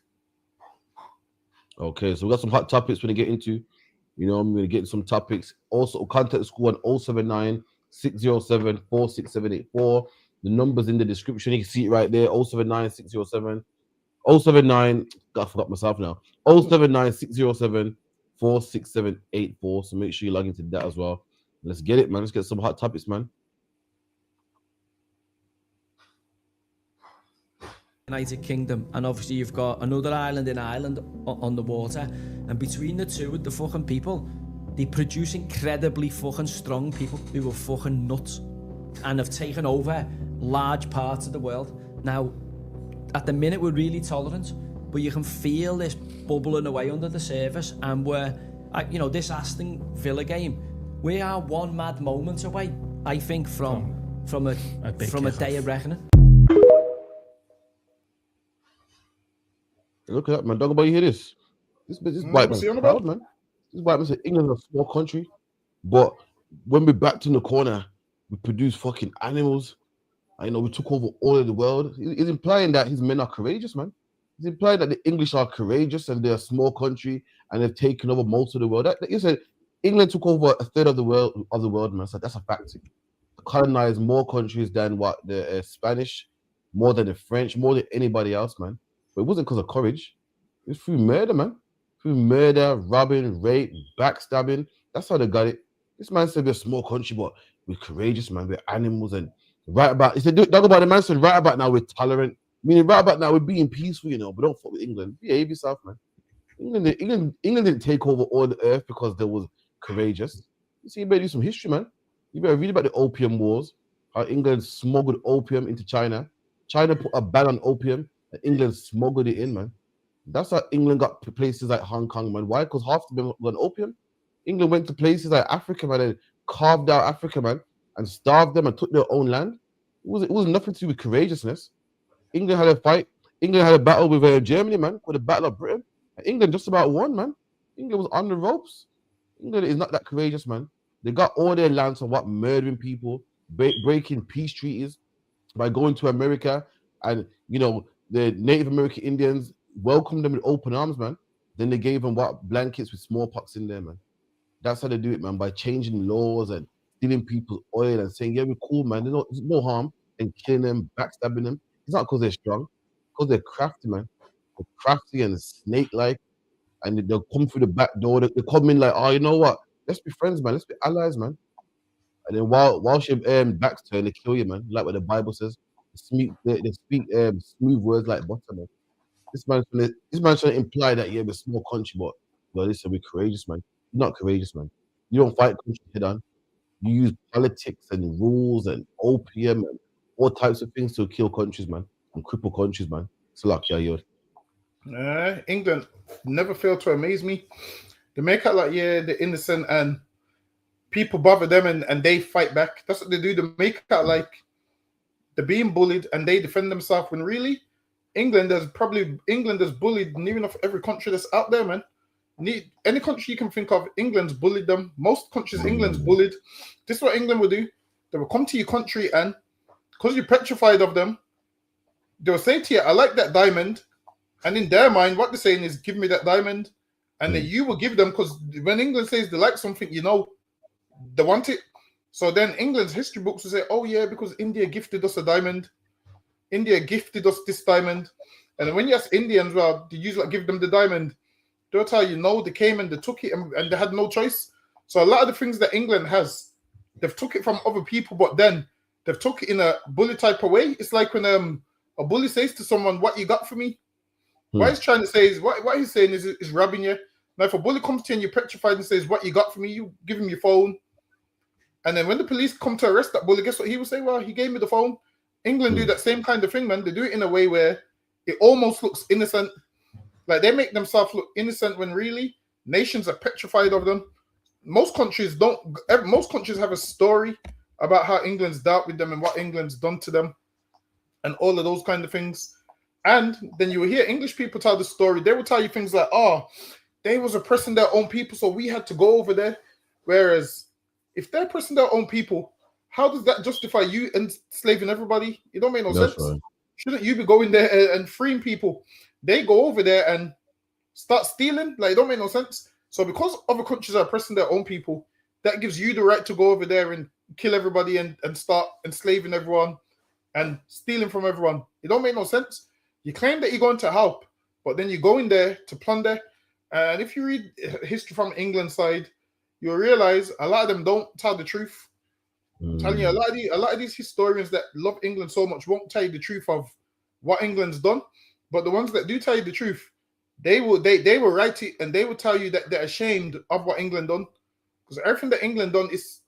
Okay, so we got some hot topics we're gonna get into. I'm gonna get some topics. Also, contact the school on 079 607 46784. The number's in the description. You can see it right there. 079 607 079. I forgot myself now. 079 607 46784. So make sure you log into that as well. Let's get it, man. Let's get some hot topics, man. United Kingdom, and obviously you've got another island in Ireland on the water, and between the two, the fucking people, they produce incredibly fucking strong people who are fucking nuts and have taken over large parts of the world. Now, at the minute we're really tolerant, but you can feel this bubbling away under the surface, and this Aston Villa game, we are one mad moment away, I think, from a day of reckoning. Look at that, man. Dog, about you hear this? This white man's proud, man. This white man said England is a small country, but when we're backed in the corner, we produce fucking animals. We took over all of the world. He's implying that his men are courageous, man. He's implying that the English are courageous and they're a small country and they've taken over most of the world. You said England took over a third of the world, man. So that's a fact. Colonized more countries than what the Spanish, more than the French, more than anybody else, man. But it wasn't because of courage. It was through murder, man. Through murder, robbing, rape, backstabbing. That's how they got it. This man said we're a small country, but we're courageous, man. We're animals. And right about, he said, talk about the man said, right about now we're tolerant. Meaning right about now we're being peaceful, but don't fuck with England. Behave yourself, man. England didn't take over all the earth because they was courageous. You see, you better do some history, man. You better read about the Opium Wars, how England smuggled opium into China. China put a ban on opium. England smuggled it in, man. That's how England got to places like Hong Kong, man. Why? Because half of them were on opium. England went to places like Africa, man, and carved out Africa, man, and starved them and took their own land. It was nothing to do with courageousness. England had a fight. England had a battle with Germany, man, with the Battle of Britain. And England just about won, man. England was on the ropes. England is not that courageous, man. They got all their lands on what murdering people, breaking peace treaties by going to America, and you know the Native American Indians welcomed them with open arms, man. Then they gave them what blankets with smallpox in there, man. That's how they do it, man, by changing laws and stealing people's oil and saying, yeah, we're cool, man. There's no harm in killing them, backstabbing them. It's not because they're strong, because they're crafty, man. They're crafty and snake-like, and they'll come through the back door. They come in like, oh, you know what? Let's be friends, man. Let's be allies, man. And then while your back's turned, they kill you, man. Like what the Bible says. They speak smooth words like butter, man. This man's trying to imply that we're a small country, but listen, we're courageous, man. You're not courageous, man. You don't fight country head on. You use politics and rules and opium and all types of things to kill countries, man, and cripple countries, man. It's like, yeah, England never failed to amaze me. They make out like, yeah, they're innocent and people bother them and they fight back. That's what they do. They make out like they're being bullied and they defend themselves when really England has bullied near enough every country that's out there, man. Any country you can think of, England's bullied them. Most countries, England's bullied. This is what England will do. They will come to your country and because you're petrified of them, they will say to you, I like that diamond. And in their mind, what they're saying is, give me that diamond. And then you will give them, because when England says they like something, you know, they want it. So then England's history books will say, oh yeah, because India gifted us a diamond. India gifted us this diamond. And when you ask Indians, well, do you usually give them the diamond? They'll tell you, no, they came and they took it and they had no choice. So a lot of the things that England has, they've took it from other people, but then they've took it in a bully type of way. It's like when a bully says to someone, what you got for me? What he's trying to say is, what he's saying is robbing you. Now, if a bully comes to you and you're petrified and says, what you got for me? You give him your phone. And then when the police come to arrest that bully, guess what he will say? Well, he gave me the phone. England do that same kind of thing, man. They do it in a way where it almost looks innocent. Like they make themselves look innocent when really nations are petrified of them. Most countries don't. Most countries have a story about how England's dealt with them and what England's done to them and all of those kind of things. And then you will hear English people tell the story. They will tell you things like, oh, they was oppressing their own people, so we had to go over there. Whereas if they're oppressing their own people, how does that justify you enslaving everybody? It don't make no sense. Right. Shouldn't you be going there and freeing people? They go over there and start stealing. Like, it don't make no sense. So because other countries are oppressing their own people, that gives you the right to go over there and kill everybody and start enslaving everyone and stealing from everyone. It don't make no sense. You claim that you're going to help, but then you go in there to plunder. And if you read history from England's side, you'll realize a lot of them don't tell the truth. I'm telling you, a lot of these historians that love England so much won't tell you the truth of what England's done. But the ones that do tell you the truth, they will write it and they will tell you that they're ashamed of what England done. Because everything that England done is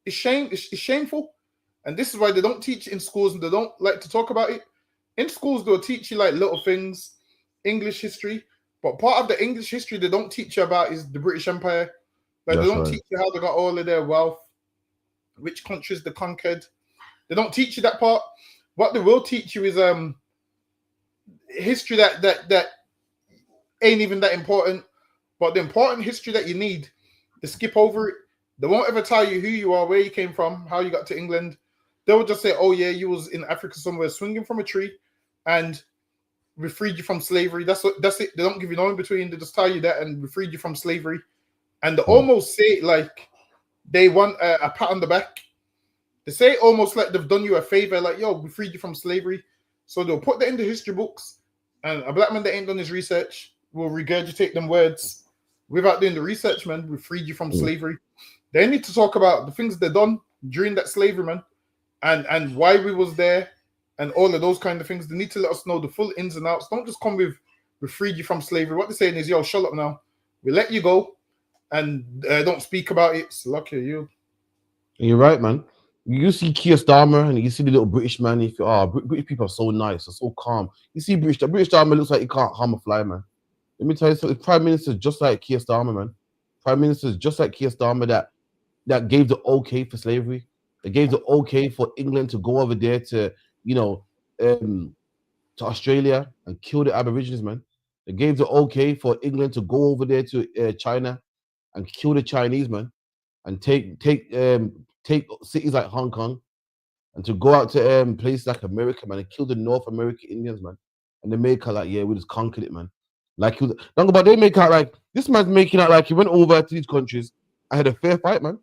shameful. And this is why they don't teach in schools and they don't like to talk about it. In schools, they'll teach you like little things, English history. But part of the English history they don't teach you about is the British Empire. Like they don't teach you how they got all of their wealth, which countries they conquered. They don't teach you that part. What they will teach you is history that ain't even that important. But the important history that you need, they skip over it. They won't ever tell you who you are, where you came from, how you got to England. They will just say, oh yeah, you was in Africa somewhere swinging from a tree and we freed you from slavery. That's it. They don't give you no in between. They just tell you that and we freed you from slavery. And they almost say it like they want a pat on the back. They say it almost like they've done you a favor, like, yo, we freed you from slavery. So they'll put that in the history books and a black man that ain't done his research will regurgitate them words without doing the research, man. We freed you from slavery. They need to talk about the things they done during that slavery, man. And why we was there and all of those kind of things. They need to let us know the full ins and outs. Don't just come with, we freed you from slavery. What they're saying is, yo, shut up now. We let you go and don't speak about it. It's lucky you. You're right, man. You see Keir Starmer and you see the little British man. If British people are so nice, they're so calm. You see the British Starmer looks like he can't harm a fly, man. Let me tell you something. Prime Minister just like Keir Starmer, man. Prime Minister just like Keir Starmer that gave the okay for slavery. They gave the okay for England to go over there to, to Australia and kill the Aborigines, man. They gave the okay for England to go over there to China and kill the Chinese, man. and take cities like Hong Kong, and to go out to places like America, man, and kill the North American Indians, man, and they make out like, yeah, we just conquered it, man. Like he was, but they make out like this man's making out like he went over to these countries and had a fair fight, man.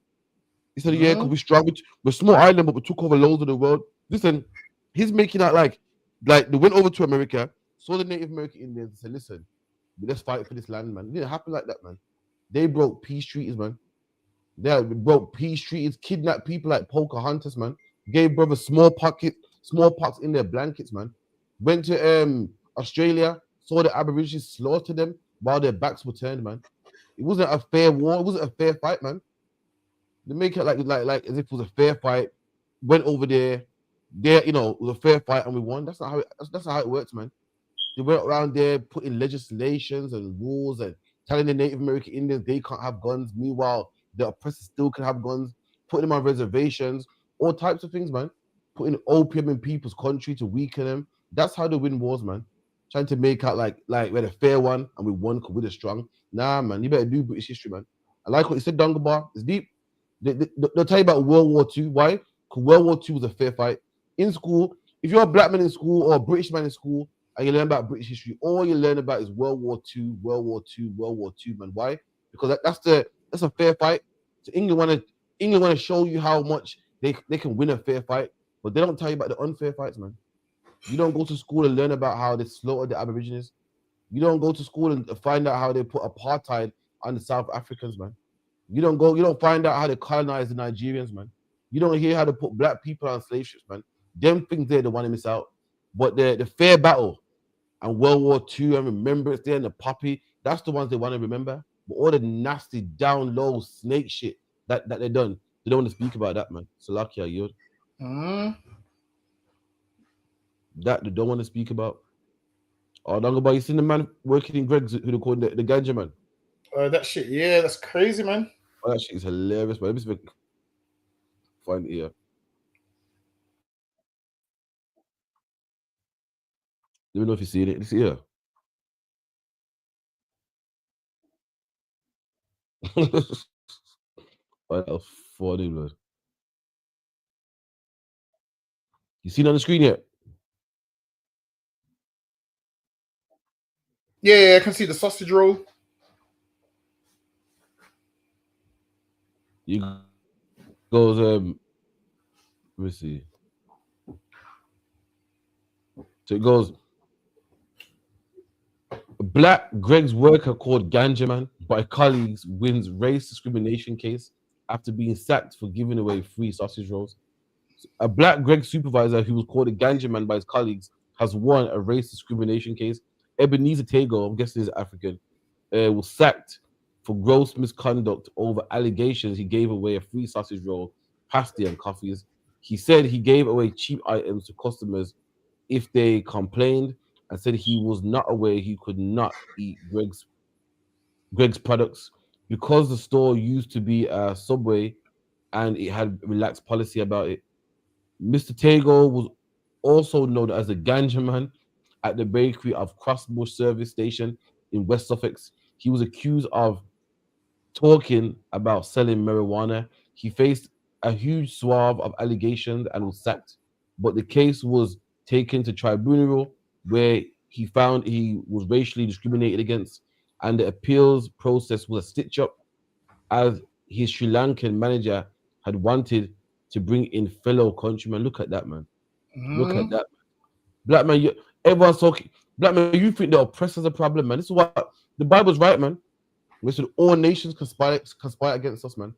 He said, yeah, because we're strong, we're a small island, but we took over loads of the world. Listen, he's making out like they went over to America, saw the Native American Indians, and said, listen, let's fight for this land, man. It didn't happen like that, man. They broke peace treaties, man. They broke peace treaties, kidnapped people like Pocahontas, man. Gave brothers smallpox in their blankets, man. Went to Australia, saw the Aborigines, slaughtered them while their backs were turned, man. It wasn't a fair war. It wasn't a fair fight, man. They make it like as if it was a fair fight. Went over there, it was a fair fight and we won. That's not how it works, man. They went around there putting legislations and rules and telling the Native American Indians they can't have guns. Meanwhile, the oppressors still can have guns. Putting them on reservations, all types of things, man. Putting opium in people's country to weaken them. That's how they win wars, man. Trying to make out like we had a fair one and we won because we're strong. Nah, man, you better do British history, man. I like what you said, Dungabar. It's deep. They'll tell you about World War II. Why? Because World War II was a fair fight. In school, if you're a black man in school or a British man in school and you learn about British history, all you learn about is World War II, World War II, World War II, man. Why? Because that's a fair fight. So England want to show you how much they can win a fair fight, but they don't tell you about the unfair fights, man. You don't go to school and learn about how they slaughtered the Aborigines. You don't go to school and find out how they put apartheid on the South Africans, man. You don't find out how they colonized the Nigerians, man. You don't hear how they put black people on slave ships, man. Them things they're the one to miss out. But the fair battle and World War II and Remembrance Day and the Poppy, that's the ones they want to remember. But all the nasty, down low snake shit that they done, they don't want to speak about that, man. Salakia, you. That they don't want to speak about. Oh, don't go by. You seen the man working in Greg's who they call the ganja man? That shit, yeah, that's crazy, man. Oh, that shit is hilarious, man. Let me find it here. Let me know if you see it. It's here. That's funny, man. You seen it on the screen yet? Yeah, I can see the sausage roll. You goes let me see. So it goes, Black Greg's worker called Ganja Man by colleagues wins race discrimination case after being sacked for giving away free sausage rolls. A Black Greg supervisor who was called a Ganja Man by his colleagues has won a race discrimination case. Ebenezer Tago, I'm guessing he's African, was sacked for gross misconduct over allegations he gave away a free sausage roll, pasty, and coffees. He said he gave away cheap items to customers if they complained, and said he was not aware he could not eat Greg's products because the store used to be a Subway and it had relaxed policy about it. Mr. Tago was also known as the Ganja Man at the bakery of Crossbush service station in West Sussex. He was accused of talking about selling marijuana. He faced a huge swath of allegations and was sacked, but the case was taken to tribunal where he found he was racially discriminated against, and the appeals process was a stitch up as his Sri Lankan manager had wanted to bring in fellow countrymen. Look at that, man. Look at that. Black man, everyone's talking. Black man, you think the oppressor's a problem, man. This is what the Bible's right, man. We said all nations conspire against us, man.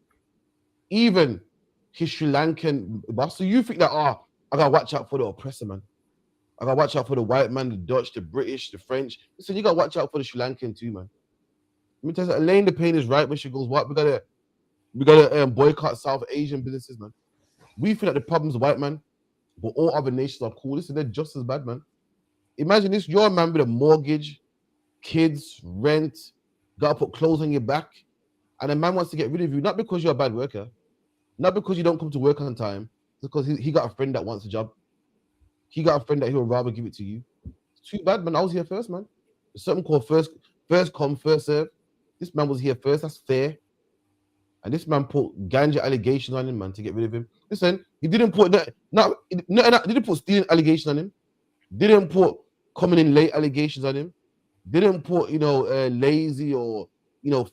Even his Sri Lankan boss. So you think that, I gotta watch out for the oppressor, man. I gotta watch out for the white man, the Dutch, the British, the French. Listen, you gotta watch out for the Sri Lankan too, man. Let me tell you, Elaine the Pain is right when she goes, what? We gotta boycott South Asian businesses, man. We feel like the problem's white man, but all other nations are cool. Listen, they're just as bad, man. Imagine this, you're a man with a mortgage, kids, rent, gotta put clothes on your back, and a man wants to get rid of you, not because you're a bad worker, not because you don't come to work on time, because he got a friend that wants a job. He got a friend that he would rather give it to you. It's too bad, man. I was here first, man. There's something called first come, first serve. This man was here first. That's fair. And this man put ganja allegations on him, man, to get rid of him. Listen, he didn't put didn't put stealing allegations on him. Didn't put coming in late allegations on him. Didn't put, lazy or,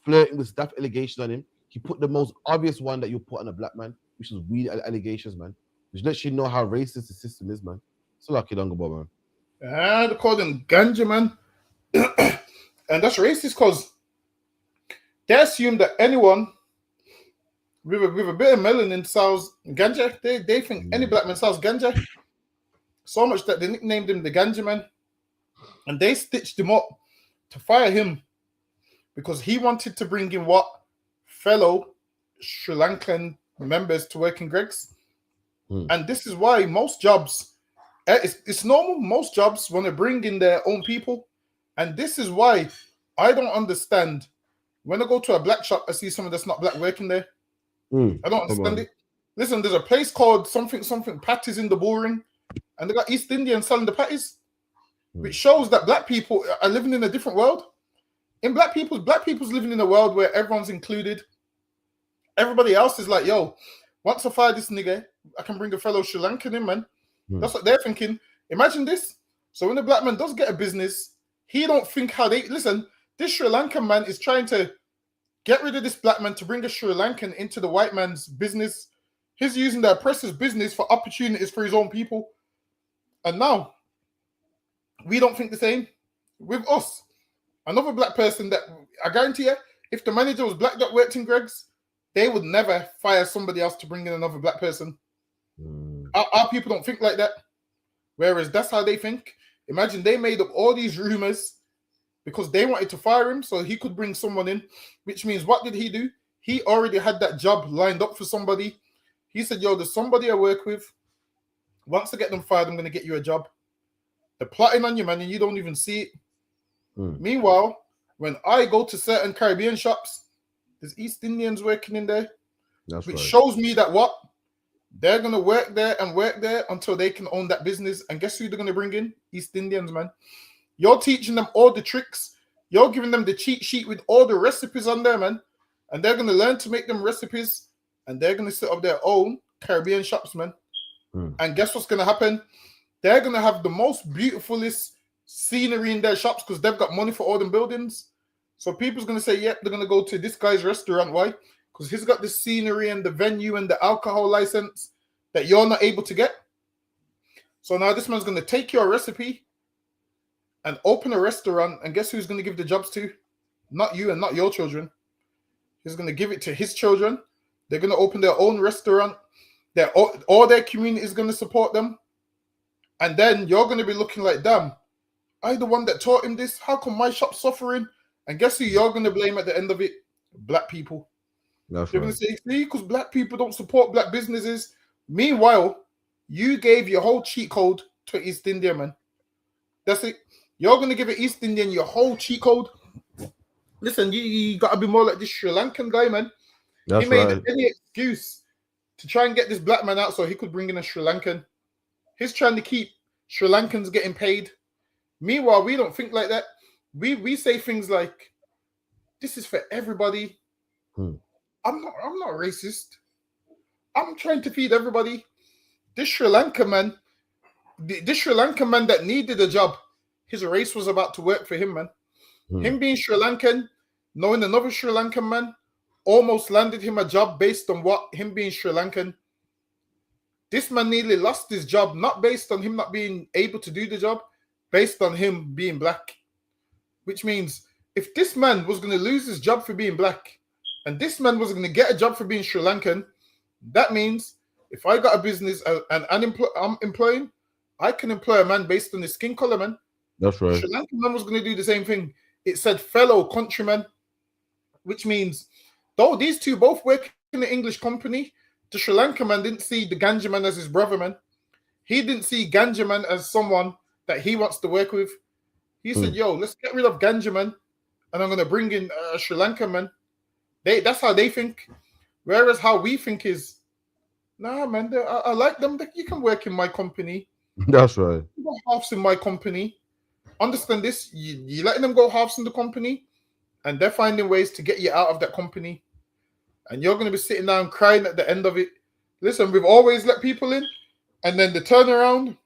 flirting with staff allegations on him. He put the most obvious one that you put on a black man, which was weed allegations, man. Which lets you know how racist the system is, man. So lucky, Dungabo, man. They call him ganja, man. And that's racist because they assume that anyone with a bit of melanin sells ganja. They think any black man sells ganja. So much that they nicknamed him the Ganja Man. And they stitched him up to fire him because he wanted to bring in fellow Sri Lankan members to work in Greggs. And this is why most jobs, it's normal, most jobs want to bring in their own people. And this is why I don't understand when I go to a black shop, I see someone that's not black working there. I don't understand it. Listen, there's a place called something Patties in the Bullring, and they got East Indians selling the patties, which shows that black people are living in a different world. In black people's living in a world where everyone's included. Everybody else is like, yo, once I fire this nigga, I can bring a fellow Sri Lankan in, man. That's what they're thinking. Imagine this. So when the black man does get a business, he don't think how they listen. This Sri Lankan man is trying to get rid of this black man to bring a Sri Lankan into the white man's business. He's using the oppressor's business for opportunities for his own people. And now, we don't think the same with us. Another black person that, I guarantee you, if the manager was black that worked in Greggs, they would never fire somebody else to bring in another black person. Our people don't think like that. Whereas that's how they think. Imagine they made up all these rumors because they wanted to fire him so he could bring someone in, which means what did he do? He already had that job lined up for somebody. He said, yo, there's somebody I work with. Once I get them fired, I'm going to get you a job. They're plotting on you, man, and you don't even see it. Meanwhile, when I go to certain Caribbean shops, there's East Indians working in there, which shows me that what? They're going to work there until they can own that business. And guess who they're going to bring in? East Indians, man. You're teaching them all the tricks. You're giving them the cheat sheet with all the recipes on there, man. And they're going to learn to make them recipes. And they're going to set up their own Caribbean shops, man. And guess what's going to happen? They're going to have the most beautifulest scenery in their shops because they've got money for all them buildings. So people's going to say, yep, they're going to go to this guy's restaurant. Why? Because he's got the scenery and the venue and the alcohol license that you're not able to get. So now this man's going to take your recipe and open a restaurant. And guess who's going to give the jobs to? Not you and not your children. He's going to give it to his children. They're going to open their own restaurant. All their community is going to support them. And then you're going to be looking like, damn, I the one that taught him this? How come my shop's suffering? And guess who you're going to blame at the end of it? Black people. You're going to say, see, because black people don't support black businesses. Meanwhile, you gave your whole cheat code to East India, man. That's it. You're going to give an East Indian your whole cheat code. Listen, you got to be more like this Sri Lankan guy, man. He made any excuse to try and get this black man out so he could bring in a Sri Lankan. He's trying to keep Sri Lankans getting paid. Meanwhile, we don't think like that. We say things like, this is for everybody. I'm not racist. I'm trying to feed everybody. This Sri Lankan man that needed a job, his race was about to work for him, man. Him being Sri Lankan, knowing another Sri Lankan man, almost landed him a job based on what? Him being Sri Lankan. This man nearly lost his job, not based on him not being able to do the job, based on him being black. Which means if this man was going to lose his job for being black, and this man was going to get a job for being Sri Lankan, that means if I got a business and I'm employing, I can employ a man based on his skin color, man. That's right. Sri Lankan man was going to do the same thing. It said fellow countrymen, which means though these two both work in an English company, the Sri Lankan man didn't see the Ganja man as his brother, man. He didn't see Ganja man as someone that he wants to work with. He said, yo, let's get rid of Ganja man, and I'm going to bring in a Sri Lankan man. That's how they think. Whereas how we think is, nah, man, I like them. You can work in my company. That's right. You go halves in my company. Understand this? You're letting them go halves in the company, and they're finding ways to get you out of that company. and you're going to be sitting down crying at the end of it. Listen, we've always let people in, and then they turn around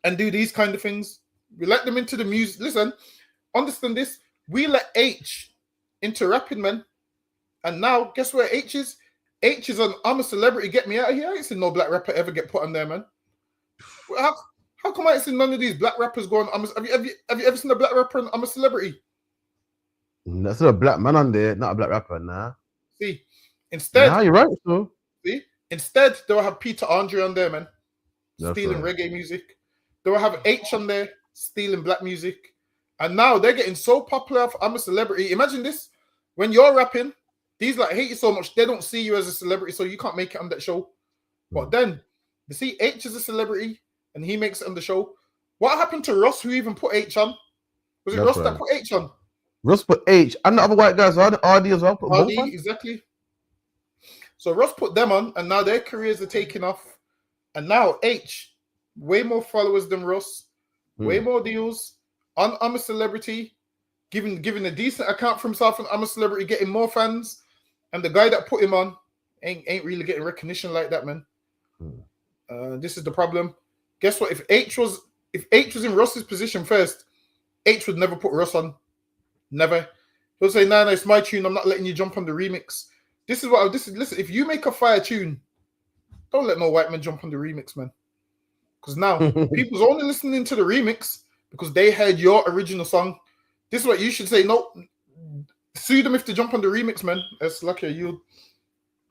and do these kind of things. We let them into the music. Listen, understand this. We let H into rapping, man. And now, guess where H is? H is on I'm a Celebrity, Get Me Out of Here. I ain't seen no black rapper ever get put on there, man. How come I ain't seen none of these black rappers going? Have you ever seen a black rapper on I'm a Celebrity? That's not a black man on there, not a black rapper, nah. See, instead, nah, you're right, so. See, instead they will have Peter Andre on there, man, That's stealing right. reggae music. They will have H on there, stealing black music. And now they're getting so popular for I'm a Celebrity. Imagine this: when you're rapping, these like hate you so much, they don't see you as a celebrity, so you can't make it on that show. But then they see H as a celebrity and he makes it on the show. What happened to Ross, who even put H on? Was it That's Ross right. that put H on? Russ put H, and the other white guys, RD as well. Put both RD, on. exactly. So Ross put them on, and now their careers are taking off. And now H, way more followers than Ross, way more deals. On I'm a Celebrity, giving a decent account for himself, and I'm a Celebrity, getting more fans. And the guy that put him on ain't really getting recognition like that, man. This is the problem. Guess what? If H was in Ross's position first, H would never put Ross on. Never. He'll say, "No, it's my tune. I'm not letting you jump on the remix." Listen, if you make a fire tune, don't let no white man jump on the remix, man. Because now people's only listening to the remix because they heard your original song. This is what you should say. No, sue them if they jump on the remix, man. That's lucky you.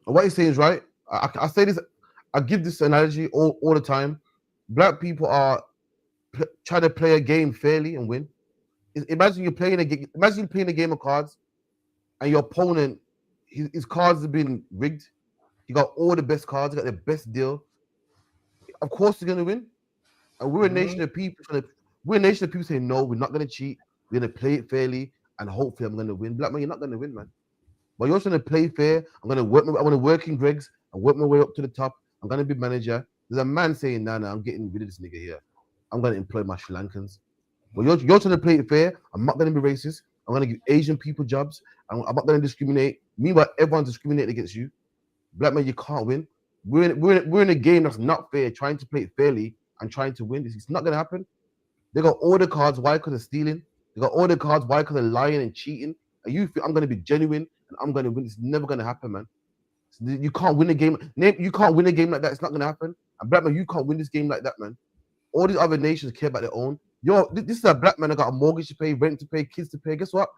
What he's saying is right. I say this. I give this analogy all the time. Black people are trying to play a game fairly and win. Imagine you're playing a game. Imagine you're playing a game of cards, and your opponent, his cards have been rigged. You got all the best cards. You got the best deal. Of course, you're gonna win. And we're a nation of people. We're a nation of people saying no. We're not gonna cheat. We're gonna play it fairly, and hopefully, I'm gonna win. Black man, you're not gonna win, man. But you're trying to play fair. I'm gonna work in Greg's and work my way up to the top. I'm gonna be manager. There's a man saying, "Nah, I'm getting rid of this nigga here. I'm gonna employ my Sri Lankans." But you're trying to play it fair. I'm not going to be racist. I'm going to give Asian people jobs. I'm not going to discriminate. Meanwhile, everyone's discriminating against you. Black man, you can't win. We're in a game that's not fair, trying to play it fairly and trying to win. It's not going to happen. They got all the cards. Why? Because of stealing. They got all the cards. Why? Because of lying and cheating. And you feel I'm going to be genuine and I'm going to win. It's never going to happen, man. You can't win a game. You can't win a game like that. It's not going to happen. And black man, you can't win this game like that, man. All these other nations care about their own. This is a black man that got a mortgage to pay, rent to pay, kids to pay. Guess what?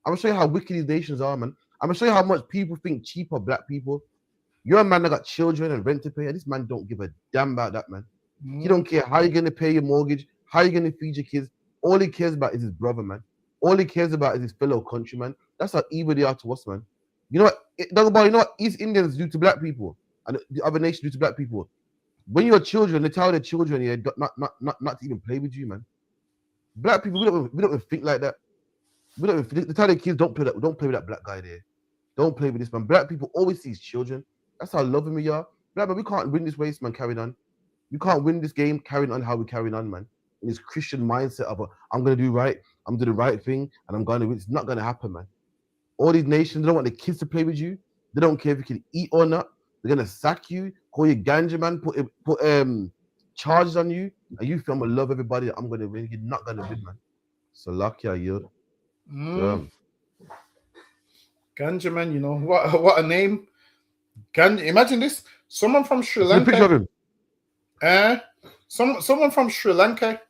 I'm gonna show you how wicked these nations are, man. I'm gonna show you how much people think cheap of black people. You're a man that got children and rent to pay, and this man don't give a damn about that, man. He don't care how you're gonna pay your mortgage, how you're gonna feed your kids. All he cares about is his brother, man. All he cares about is his fellow countryman. That's how evil they are to us, man. You know what? You know what East Indians do to black people and the other nations do to black people. When you're children, they tell their children, yeah, not to even play with you, man. Black people, we don't even think like that. They tell their kids, don't play with that black guy there. Don't play with this man. Black people always see his children. That's how loving we are. Black man, we can't win this race, man. Carrying on, we can't win this game. Carrying on how we carrying on, man. In this Christian mindset of I'm gonna do right, I'm gonna do the right thing, and I'm gonna win. It's not gonna happen, man. All these nations, they don't want the kids to play with you. They don't care if you can eat or not. They're gonna sack you, call you ganja man, put charges on you, and you feel I'm gonna love everybody. I'm gonna win. You're not gonna win, man. So lucky I yield. Ganja man, you know what a name. Ganja. Imagine this: someone from Sri Lanka. Picture of him. Someone from Sri Lanka.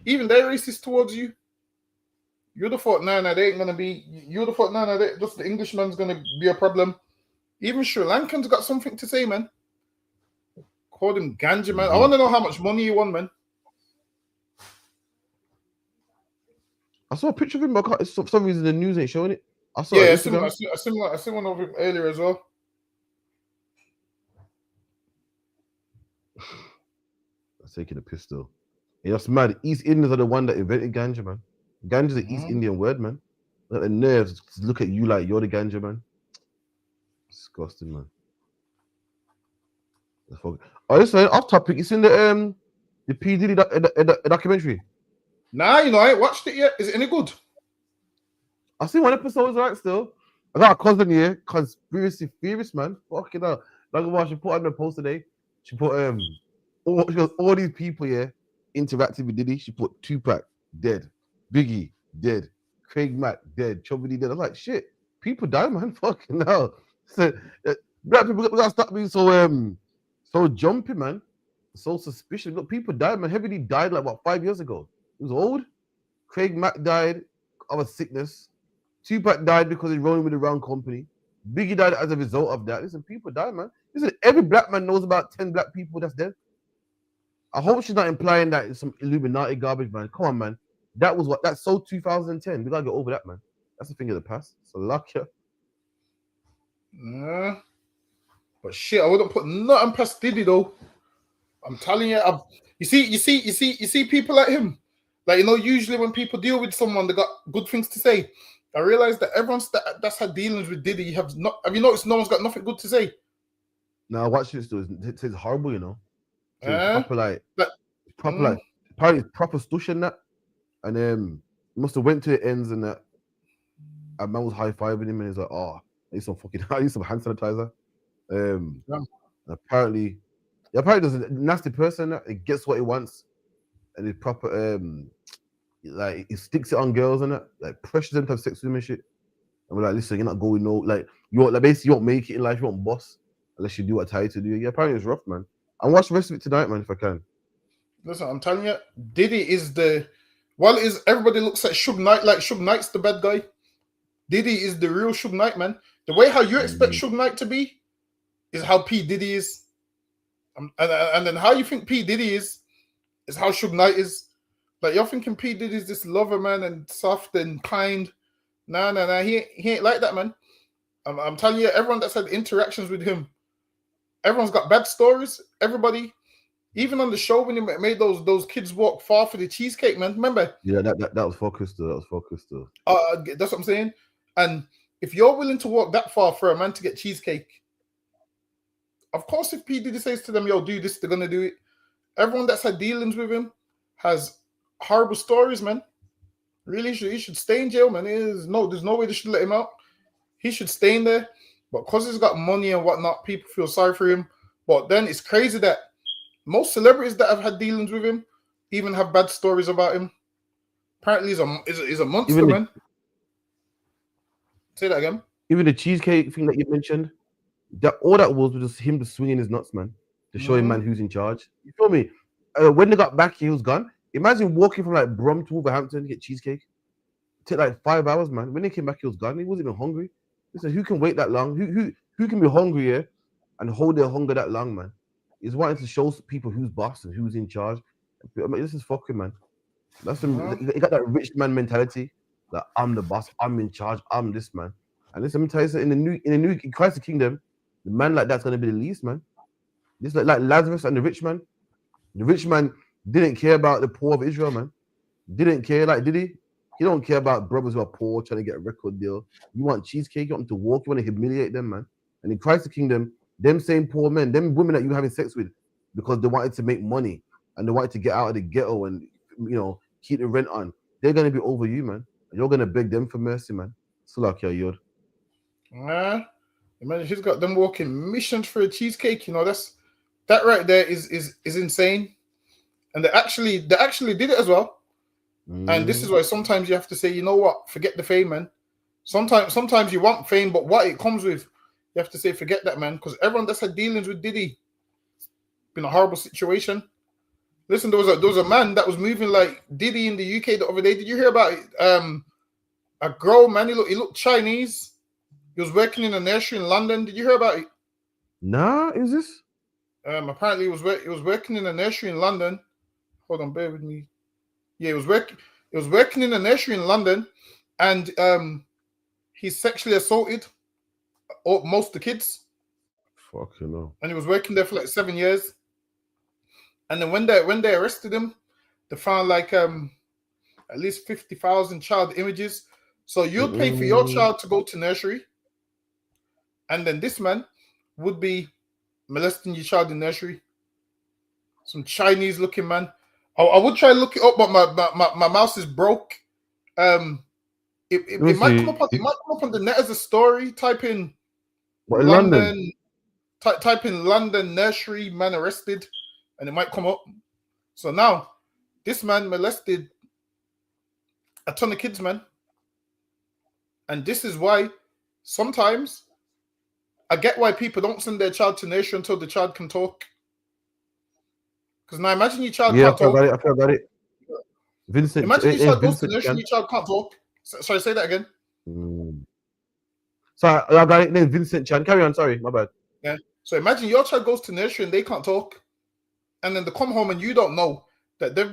Even they're racist towards you. You'd have thought, no, they ain't gonna be. You'd have thought, no, just the Englishman's gonna be a problem. Even Sri Lankans got something to say, man. Called him ganja, man. I want to know how much money he won, man. I saw a picture of him, but for some reason the news ain't showing it. I saw I seen one of him earlier as well. That's taking a pistol. Yeah, that's mad. East Indians are the one that invented ganja, man. Ganja's an East Indian word, man. Like the nerves to look at you like you're the ganja, man. Disgusting, man. Oh, listen, off topic. It's in the P. Diddy documentary. Nah, I ain't watched it yet. Is it any good? I seen one episode, right? Still, I got a cousin here, conspiracy theorist, man. Fucking hell. Like what she put on the post today. She put all these people here interacting with Diddy. She put Tupac dead, Biggie dead, Craig Mack dead, Chubby D dead. I was like, shit, people die, man. Fucking hell. So, black people gotta stop being so jumpy, man. So suspicious. Look, people died, man. Heavily died like what 5 years ago. He was old. Craig Mack died of a sickness. Tupac died because he's rolling with the wrong company. Biggie died as a result of that. Listen, people die, man. Listen, every black man knows about 10 black people that's dead. I hope she's not implying that it's some Illuminati garbage, man. Come on, man. That's so 2010. We gotta get over that, man. That's a thing of the past. So luck ya. Nah. But shit, I wouldn't put nothing past Diddy though. I'm telling you, you see people like him. Like, you know, usually when people deal with someone, they got good things to say. I realized that everyone's that's had dealings with Diddy. Have you noticed no one's got nothing good to say? Now watch this though. It's horrible, you know. Proper apparently it's proper stush and that. And must have went to the ends and that. And man was high-fiving him and he's like, oh, I need some hand sanitizer. Apparently there's a nasty person that it gets what he wants. And it's proper like he sticks it on girls and that, like pressures them to have sex with him and shit. And we're like, listen, you're not going basically you won't make it in life, you won't boss unless you do what I tell you to do. Yeah, apparently it's rough, man. And watch the rest of it tonight, man, if I can. Listen, I'm telling you, Diddy is everybody looks at Suge Knight like Suge Knight's the bad guy. Diddy is the real Suge Knight, man. The way how you expect Suge Knight to be is how P. Diddy is. And then how you think P. Diddy is how Suge Knight is. Like, you're thinking P. Diddy is this lover, man, and soft and kind. Nah. He ain't like that, man. I'm telling you, everyone that's had interactions with him, everyone's got bad stories. Everybody, even on the show when he made those kids walk far for the cheesecake, man. Remember? Yeah, that was focused though. That's what I'm saying. And if you're willing to walk that far for a man to get cheesecake, of course, if P. Diddy says to them, yo, do this, they're gonna do it. Everyone that's had dealings with him has horrible stories, man. Really, he should stay in jail, man. There's no way they should let him out. He should stay in there. But because he's got money and whatnot, people feel sorry for him. But then it's crazy that most celebrities that have had dealings with him even have bad stories about him. Apparently, he's a monster, man. Say that again. Even the cheesecake thing that you mentioned, all that was just him just swinging his nuts, man, to show him, man, who's in charge. You feel me? When they got back, he was gone. Imagine walking from like Brum to Wolverhampton to get cheesecake. It took like 5 hours, man. When they came back, he was gone. He wasn't even hungry. Listen, who can wait that long? Who can be hungry here and hold their hunger that long, man? He's wanting to show people who's boss and who's in charge. I mean, this is fucking, man. That's he got that rich man mentality. Like, I'm the boss, I'm in charge, I'm this, man. And listen, let me tell you something, in Christ's Kingdom, the man like that's gonna be the least, man. This like Lazarus and the rich man. The rich man didn't care about the poor of Israel, man. Didn't care, like, did he? He don't care about brothers who are poor trying to get a record deal. You want cheesecake, you want them to walk, you want to humiliate them, man. And in Christ's Kingdom, them same poor men, them women that you were having sex with because they wanted to make money and they wanted to get out of the ghetto and, you know, keep the rent on, they're going to be over you, man. And you're going to beg them for mercy, man. So like your yod. Imagine he's got them walking missions for a cheesecake, you know, that right there is insane. And they actually did it as well. And this is why sometimes you have to say, you know what, forget the fame, man. Sometimes you want fame, but what it comes with, you have to say, forget that, man. Because everyone that's had dealings with Diddy, been a horrible situation. Listen, there was a man that was moving like Diddy in the UK the other day. Did you hear about it? A girl, man, he looked Chinese. He was working in a nursery in London. Did you hear about it? Nah, is this? Apparently, he was working in a nursery in London. Hold on, bear with me. Yeah, he was working in a nursery in London, and he sexually assaulted most of the kids. Fucking hell. And he was working there for like 7 years. And then when they arrested him, they found like at least 50,000 child images. So you'd pay for your child to go to nursery, and then this man would be molesting your child in nursery. Some Chinese looking man. I would try to look it up, but my mouse is broke. Let me It might see. come up on the net as a story. Type in What, in London? Type in London nursery man arrested, and it might come up. So now, this man molested a ton of kids, man. And this is why sometimes I get why people don't send their child to nursery until the child can talk. Because now imagine your child can't talk. I feel about it. Vincent, Imagine your child goes to Vincent nursery and your child can't talk. Sorry, say that again. Sorry, I got it named Vincent Chan. Carry on, sorry, my bad. Yeah. So imagine your child goes to nursery and they can't talk. And then they come home and you don't know that they've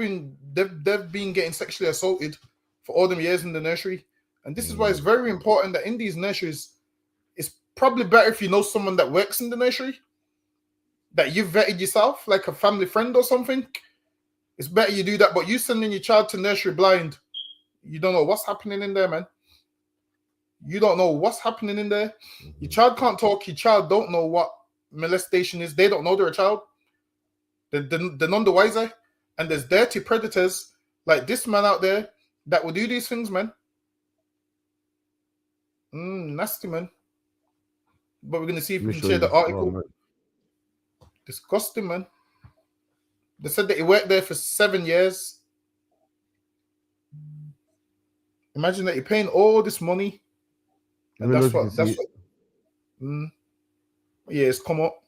been getting sexually assaulted for all them years in the nursery. And this is why it's very important that in these nurseries, it's probably better if you know someone that works in the nursery, that you've vetted yourself, like a family friend or something. It's better you do that. But you sending your child to nursery blind, you don't know what's happening in there, man. You don't know what's happening in there. Your child can't talk. Your child don't know what molestation is. They don't know they're a child. They're none the wiser. And there's dirty predators like this man out there that will do these things, man. Nasty, man. But we're going to see if we can share the article. Disgusting, man. They said that he worked there for 7 years. Imagine that you're paying all this money. And that's what. Yeah, it's come up.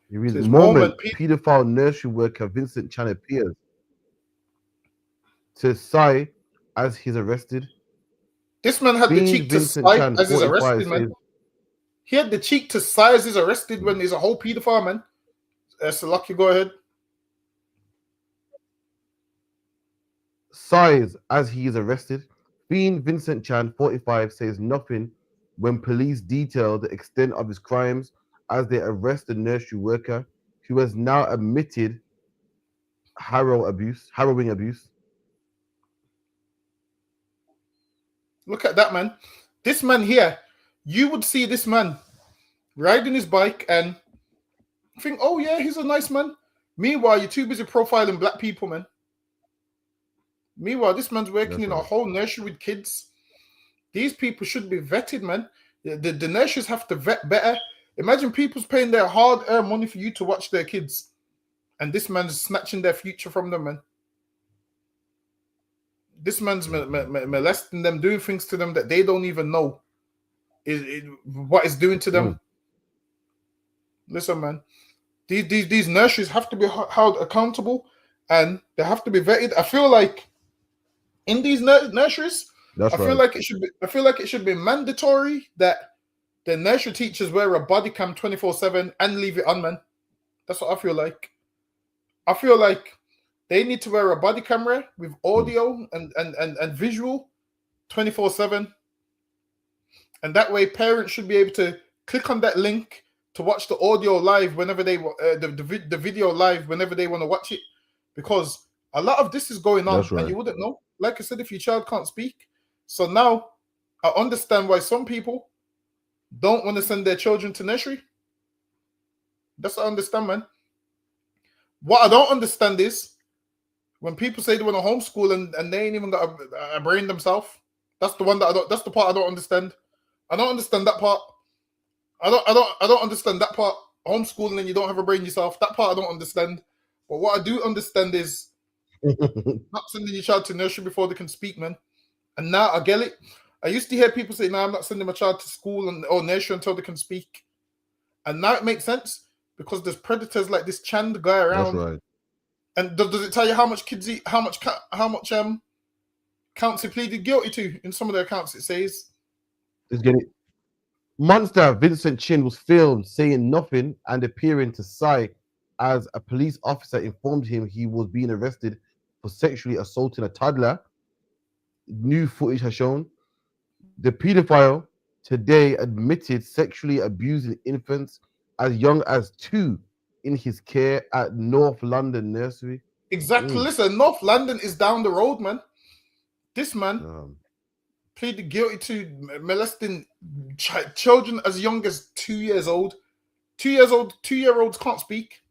You read the moment paedophile nursery worker Vincent Chan appears to sigh as he's arrested. This man had the cheek to sigh as he's arrested, man. He had the cheek to sigh as he's arrested when he's a whole paedophile, man. So lucky, go ahead. Sighs as he is arrested. Fiend Vincent Chan, 45, says nothing when police detail the extent of his crimes as they arrest the nursery worker who has now admitted harrowing abuse. Look at that, man. This man here, you would see this man riding his bike and think, oh yeah, he's a nice man. Meanwhile, you're too busy profiling black people, man. Meanwhile, this man's working in a whole nursery with kids. These people should be vetted, man. The nurseries have to vet better. Imagine people's paying their hard-earned money for you to watch their kids. And this man's snatching their future from them, man. This man's molesting them, doing things to them that they don't even know what it's doing to them. Listen, man. These nurseries have to be held accountable and they have to be vetted. I feel like in these nurseries, I feel like it should be mandatory that the nursery teachers wear a body cam 24/7 and leave it on, man. That's what I feel like. I feel like they need to wear a body camera with audio and visual 24/7. And that way parents should be able to click on that link to watch the audio live whenever they the video live whenever they want to watch it. Because a lot of this is going on and you wouldn't know. Like I said, if your child can't speak. So now I understand why some people don't want to send their children to nursery. That's what I understand, man. What I don't understand is when people say they want to homeschool and they ain't even got a brain themselves. That's the one that that's the part I don't understand. I don't understand that part. I don't understand that part. Homeschooling and you don't have a brain yourself. That part I don't understand. But what I do understand is not sending your child to nursery before they can speak, man. And now I get it. I used to hear people say, "No, I'm not sending my child to school or nursery until they can speak." And now it makes sense because there's predators like this Chan guy around. That's right. And does it tell you how much kids eat, how much counts he pleaded guilty to? In some of their accounts, it says. Let's get it. Monster Vincent Chin was filmed saying nothing and appearing to sigh as a police officer informed him he was being arrested for sexually assaulting a toddler. New footage has shown the paedophile today admitted sexually abusing infants as young as 2 in his care at North London Nursery. Exactly. Listen, North London is down the road, man. This man pleaded guilty to molesting children as young as 2 years old. 2 year olds can't speak.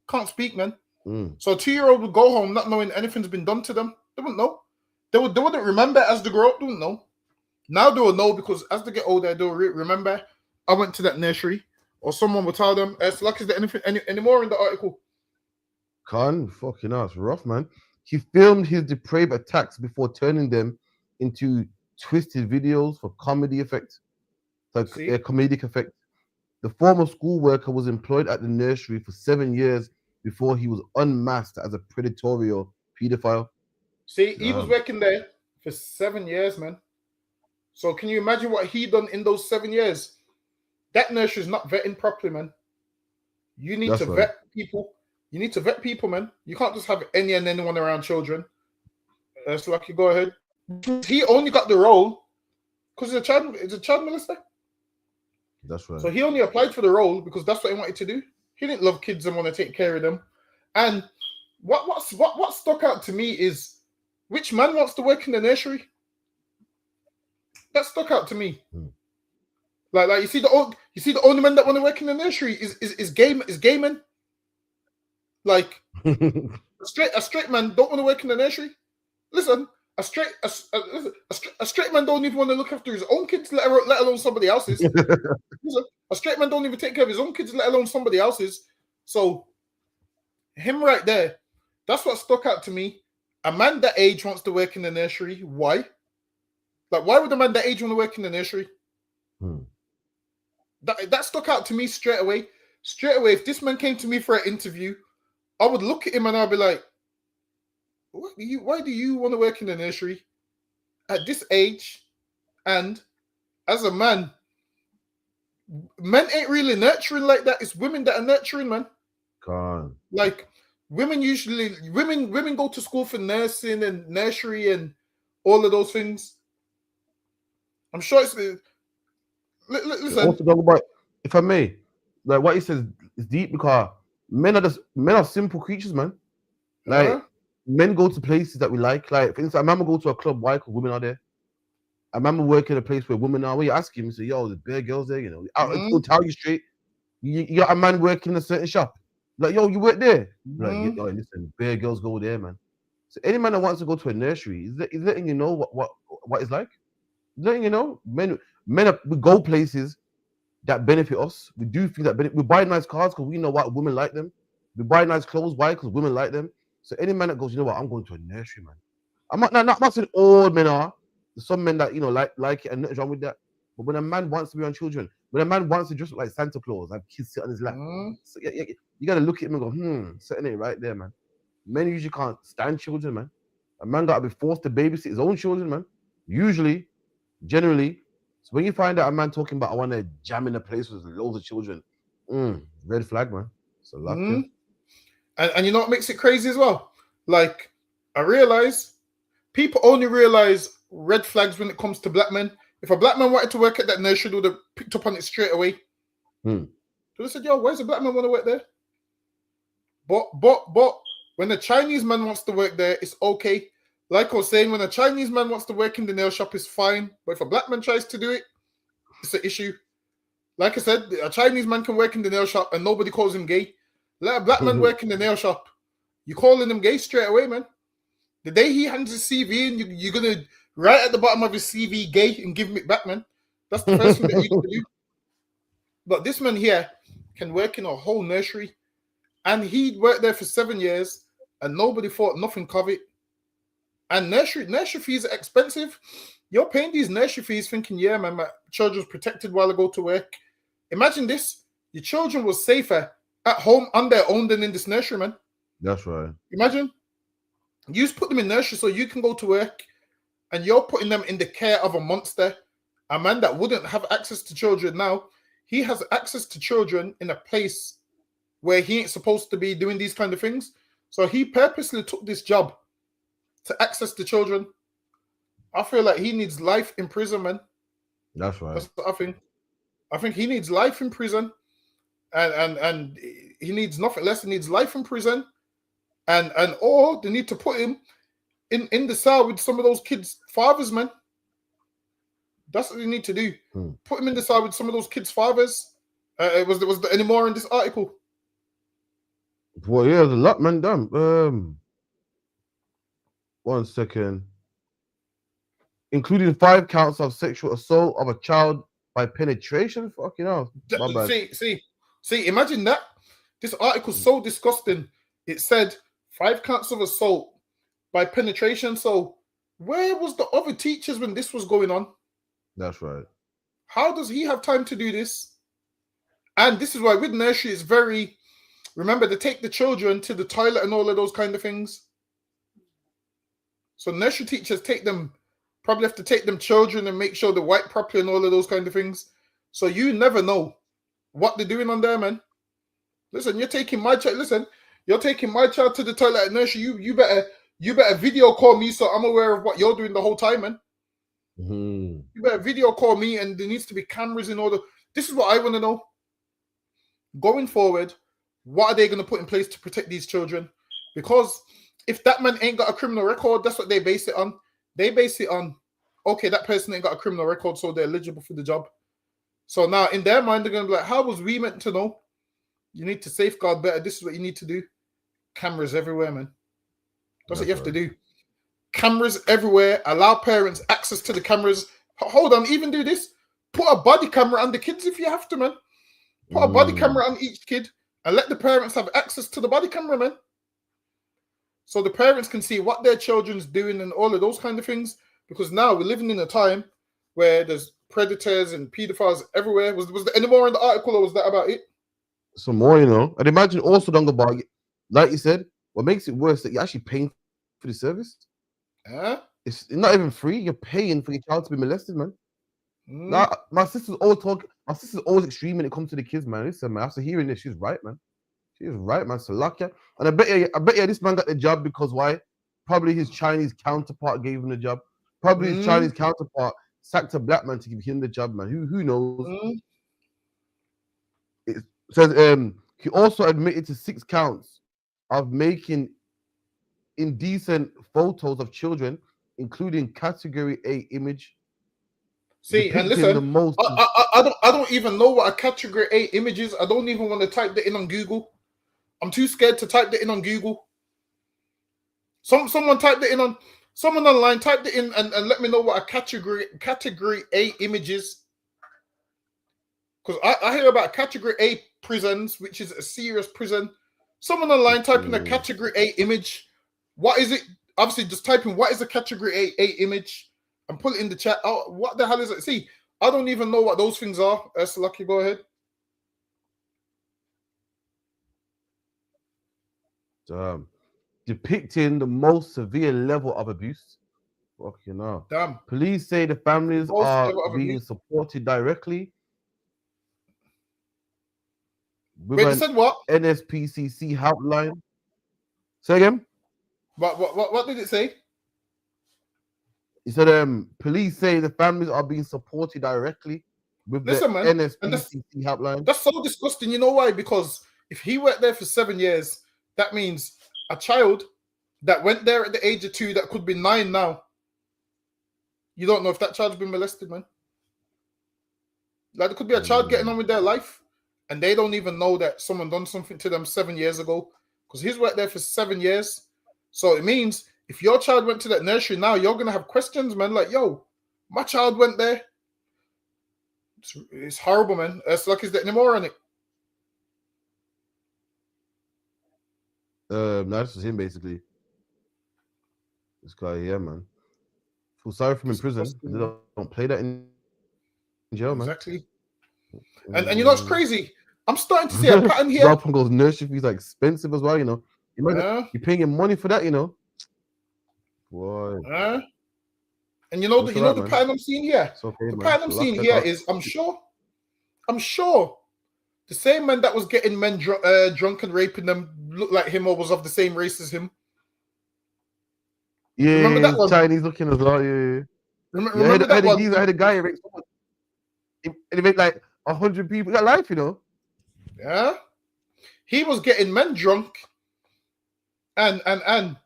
Can't speak, man. So a 2-year-old would go home not knowing anything's been done to them. They wouldn't know. They wouldn't remember as they grow up. They wouldn't know. Now they will know because as they get older, they'll remember. I went to that nursery, or someone will tell them. It's like, is there anything any more in the article? Fucking hell, it's rough, man. He filmed his depraved attacks before turning them into twisted videos for comedy effect, like a comedic effect. The former school worker was employed at the nursery for 7 years before he was unmasked as a predatory pedophile. See, he was working there for 7 years, man. So can you imagine what he done in those 7 years? That nursery is not vetting properly, man. You need to vet people. You need to vet people, man. You can't just have any and anyone around children. So like, you go ahead. He only got the role because it's a child molester. That's right. So he only applied for the role because that's what he wanted to do. He didn't love kids and want to take care of them. And what stuck out to me is which man wants to work in the nursery? That stuck out to me. Like you see the only man that want to work in the nursery is gaming. Like a straight man don't want to work in the nursery. Listen, a straight man don't even want to look after his own kids, let alone somebody else's. Listen, a straight man don't even take care of his own kids, let alone somebody else's. So him right there, that's what stuck out to me. A man that age wants to work in the nursery. Why? Like, why would a man that age want to work in the nursery? That stuck out to me straight away. Straight away, if this man came to me for an interview, I would look at him and I'd be like, why do you want to work in the nursery at this age? And as a man, men ain't really nurturing like that. It's women that are nurturing, man. Like women go to school for nursing and nursery and all of those things. I'm sure it's listen. Also talk about, if I may, like what he says is deep because men are simple creatures, man. Like men go to places that we like. Like for instance, I remember go to a club. Why? Because women are there. I remember working in a place where women are. Where you ask him, you say, "Yo, there's bare girls there." You know, I'll tell you straight. You got a man working in a certain shop. Like, yo, you work there. Like, yo, listen, bare girls go there, man. So any man that wants to go to a nursery is letting you know what it's like. Letting you know, men we go places that benefit us. We do things that benefit. We buy nice cars because we know what women like them. We buy nice clothes. Why? Because women like them. So any man that goes, you know what, I'm going to a nursery, man. I'm not saying all men are. There's some men that, you know, like it and nothing's wrong with that. But when a man wants to be on children, when a man wants to dress like Santa Claus, have kids sit on his lap, so you got to look at him and go, something ain't right there, man. Men usually can't stand children, man. A man got to be forced to babysit his own children, man. Usually, generally. So when you find out a man talking about, I want to jam in a place with loads of children, red flag, man. So lucky. And you know what makes it crazy as well? Like, I realize people only realize red flags when it comes to black men. If a black man wanted to work at that nursery, they would have picked up on it straight away. So they said, yo, where's the black man want to work there? But when a Chinese man wants to work there, it's okay. Like I was saying, when a Chinese man wants to work in the nail shop, it's fine. But if a black man tries to do it, it's an issue. Like I said, a Chinese man can work in the nail shop and nobody calls him gay. Let a black man work in the nail shop. You're calling him gay straight away, man. The day he hands his CV in, you're going to write at the bottom of his CV gay and give him it back, man. That's the first thing that you can do. But this man here can work in a whole nursery. And he worked there for 7 years and nobody thought nothing of it. And nursery fees are expensive. You're paying these nursery fees thinking, yeah, man, my children's protected while I go to work. Imagine this. Your children were safer at home on their own than in this nursery, man. That's right. Imagine. You just put them in nursery so you can go to work and you're putting them in the care of a monster. A man that wouldn't have access to children now, he has access to children in a place where he ain't supposed to be doing these kind of things. So he purposely took this job to access the children. I feel like he needs life in prison, man. That's right. That's what I think. I think he needs life in prison, and he needs nothing less. He needs life in prison, and or they need to put him in the cell with some of those kids' fathers, man. That's what they need to do. Put him in the cell with some of those kids' fathers. Was there any more in this article? Well, yeah, there's a lot, man. Damn. 1 second. Including 5 counts of sexual assault of a child by penetration. Fucking hell. My bad. See, imagine that. This article's so disgusting. It said 5 counts of assault by penetration. So where was the other teachers when this was going on? That's right. How does he have time to do this? And this is why with nursery it's very, remember, they take the children to the toilet and all of those kind of things. So nursery teachers probably have to take them children and make sure they wipe properly and all of those kind of things. So you never know what they're doing on there, man. Listen, you're taking my child to the toilet at nursery. You better video call me so I'm aware of what you're doing the whole time, man. Mm-hmm. You better video call me, and there needs to be cameras in order. This is what I want to know. Going forward, what are they going to put in place to protect these children? Because if that man ain't got a criminal record, that's what they base it on. They base it on, okay, that person ain't got a criminal record, so they're eligible for the job. So now in their mind, they're going to be like, how was we meant to know? You need to safeguard better. This is what you need to do. Cameras everywhere, man. That's what you have to do. Cameras everywhere. Allow parents access to the cameras. Hold on, even do this. Put a body camera on the kids if you have to, man. Put a body camera on each kid and let the parents have access to the body camera, man. So the parents can see what their children's doing and all of those kind of things. Because now we're living in a time where there's predators and pedophiles everywhere. Was there any more in the article, or was that about it? Some more, you know. And imagine also, Dongaba, like you said, what makes it worse that you're actually paying for the service. It's not even free. You're paying for your child to be molested, man. Now, my sister's always extreme when it comes to the kids, man. Listen, man, after hearing this, she's right, man. She's right, man. Salakia. And I bet you this man got the job because why? Probably his Chinese counterpart gave him the job. Probably his Chinese counterpart sacked a black man to give him the job, man. Who knows? It says he also admitted to 6 counts of making indecent photos of children, including category A image. See, and listen, I don't even know what a category A image is. I don't even want to type that in on Google. I'm too scared to type that in on Google. Someone typed it in on someone online, typed it in and let me know what a category A image is. Because I hear about category A prisons, which is a serious prison. Someone online typing a category A image. What is it? Obviously, just type in what is a category A image and put it in the chat. Oh, what the hell is it? See, I don't even know what those things are. Lucky, go ahead. Depicting the most severe level of abuse. Fucking hell. Damn. Police say the families are being supported directly. Wait, you said what? NSPCC helpline. Say again. What did it say? He said, police say the families are being supported directly with the NSPCC helpline. That's so disgusting. You know why? Because if he worked there for 7 years, that means a child that went there at the age of 2 that could be 9 now. You don't know if that child's been molested, man. Like, there could be a child getting on with their life and they don't even know that someone done something to them 7 years ago because he's worked there for 7 years. So it means if your child went to that nursery now, you're going to have questions, man. Like, yo, my child went there. It's horrible, man. It's like, is there any more on it? No, this was him, basically. This guy here, man. Feel sorry for him in prison. They don't play that in jail, man. Exactly. And you know what's crazy? I'm starting to see a pattern here. Rob goes nursery fees are expensive as well, you know. You're paying him money for that, you know. Boy. And you know the pattern I'm seeing here? Okay, the pattern I'm seeing here is I'm sure the same man that was getting men drunk and raping them looked like him or was of the same race as him. Yeah, remember that one? Chinese looking as well. Yeah. Remember that one? I had a guy who raped someone. He made like 100 people. That life, you know. Yeah. He was getting men drunk, and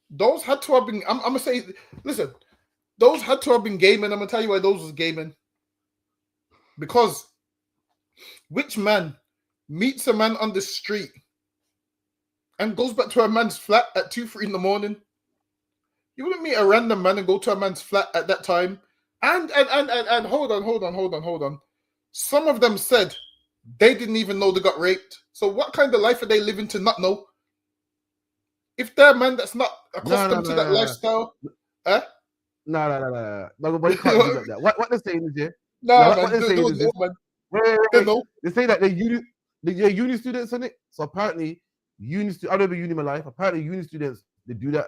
those had to have been. I'm gonna say, listen, those had to have been gaming. I'm gonna tell you why those was gaming. Because which man meets a man on the street and goes back to a man's flat at 2, 3 in the morning. You wouldn't meet a random man and go to a man's flat at that time. And hold on. Some of them said they didn't even know they got raped. So what kind of life are they living to not know? If they're a man that's not accustomed to that lifestyle, No, but you can't do like that. What they're saying is, yeah. What they're saying is, they say that they're uni students in it. So apparently, I don't know uni in my life. Apparently, uni students, they do that.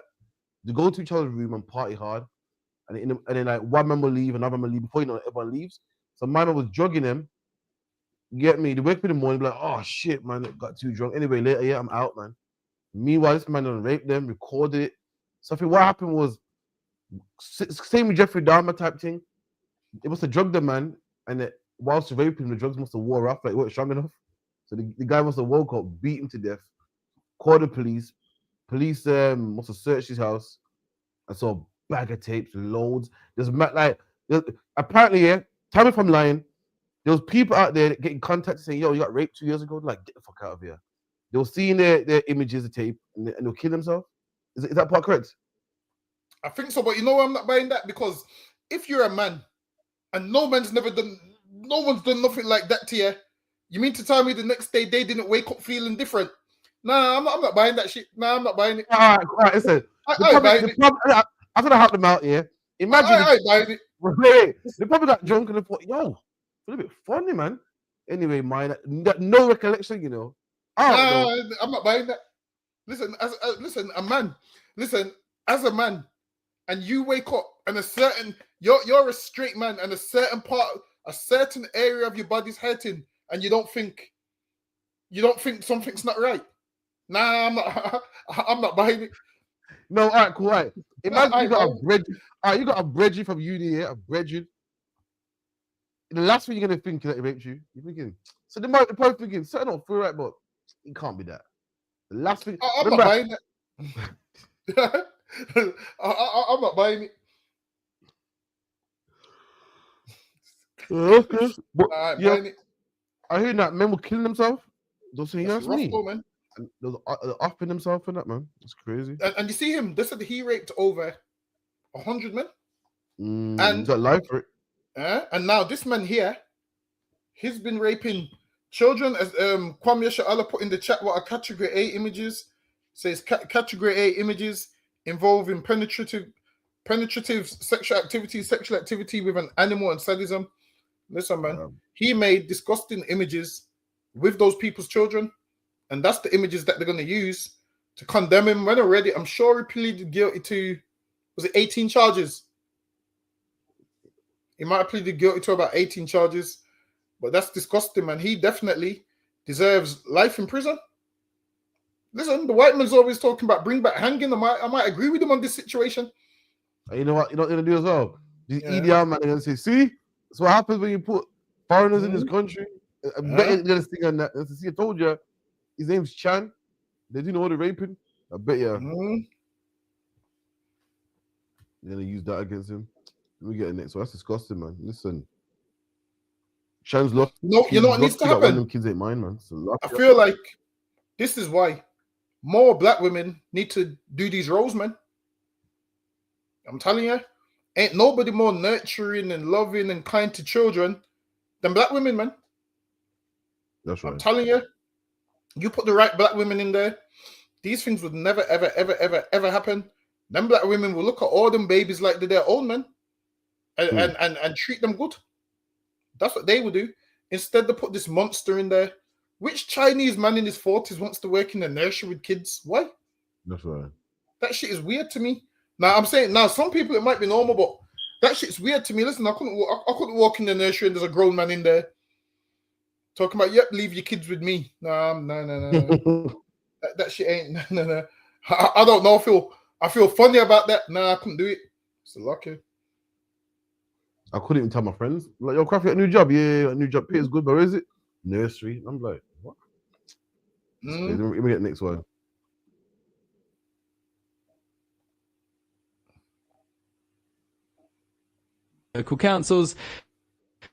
They go to each other's room and party hard, and then like one man will leave, another man will leave. Before you know it, everyone leaves. So my man was drugging him. You get me? They wake up in the morning, be like, "Oh shit, man, got too drunk." Anyway, later, yeah, I'm out, man. Meanwhile, this man done raped them, recorded it. So I think what happened was same with Jeffrey Dahmer type thing. It must have drugged the man, and whilst raping him, the drugs must have wore off, like it wasn't strong enough. So the guy must have woke up, beat him to death, called the police. Police must have searched his house and saw a bag of tapes, loads. Apparently, yeah, tell me if I'm lying. There was people out there that getting contacted saying, "Yo, you got raped 2 years ago." Like, get the fuck out of here. They were seeing their images of tape and they'll kill themselves. Is that part correct? I think so, but you know why I'm not buying that? Because if you're a man and no one's done nothing like that to you, you mean to tell me the next day they didn't wake up feeling different? Nah, I'm not buying that shit. Nah, I'm not buying it. All right, listen. I'm gonna help them out here. Imagine I ain't buying it. Wait, they probably got drunk and they thought, yo, it's a little bit funny, man. Anyway, mine, no recollection, you know. I'm not buying that. Listen, as a man, and you wake up and you're a straight man and a certain area of your body's hurting, and you don't think something's not right. Nah, I'm not buying it. No, all right, cool, all right. Imagine you got a brethren from uni here, a brethren. The last thing you're gonna think that he raped you, you're thinking. So they might be probably thinking, something not feel right, but it can't be that. The last thing. I'm not buying that. I'm not buying it. Buying it. I hear that men were killing themselves. Don't say that's me. Man. And they're offing themselves for that, man. It's crazy. And you see him. They said he raped over 100 men. And got life for it. And now this man here, he's been raping children. As Kwame Sha'ala put in the chat, what are category A images? Says category A images involving penetrative sexual activity with an animal and sadism. Listen, man, he made disgusting images with those people's children, and that's the images that they're going to use to condemn him. When already, I'm sure he pleaded guilty to, was it 18 charges? He might have pleaded guilty to about 18 charges, but that's disgusting, man. He definitely deserves life in prison. Listen, the white man's always talking about bring back hanging. I might agree with him on this situation. You know what? You know what they're gonna do as well? These EDR man are gonna say, "See, that's what happens when you put foreigners in this country." I bet you're gonna sing on that. See, I told you, his name's Chan. They do know what they're raping. I bet you. They're gonna use that against him. Let me get the next one. That's disgusting, man. Listen, Chan's lucky. You know what needs to happen? Them kids ain't mine, man. I feel like this is why more black women need to do these roles, man. I'm telling you, ain't nobody more nurturing and loving and kind to children than black women, man. That's right. I'm telling you, you put the right black women in there, these things would never, ever, ever, ever, ever happen. Them black women will look at all them babies like they're their own, man, and treat them good. That's what they would do. Instead, they put this monster in there. Which Chinese man in his 40s wants to work in a nursery with kids? Why? That's right. That shit is weird to me. Now, I'm saying, some people it might be normal, but that shit's weird to me. Listen, I couldn't walk in the nursery and there's a grown man in there talking about, yep, leave your kids with me. No. that shit ain't, no. I don't know. I feel funny about that. Nah, I couldn't do it. It's lucky. I couldn't even tell my friends. Like, yo, Craft, you got a new job? Yeah, a new job. Pays good, but where is it? Nursery. I'm like, what? Let me get the next one. Local councils.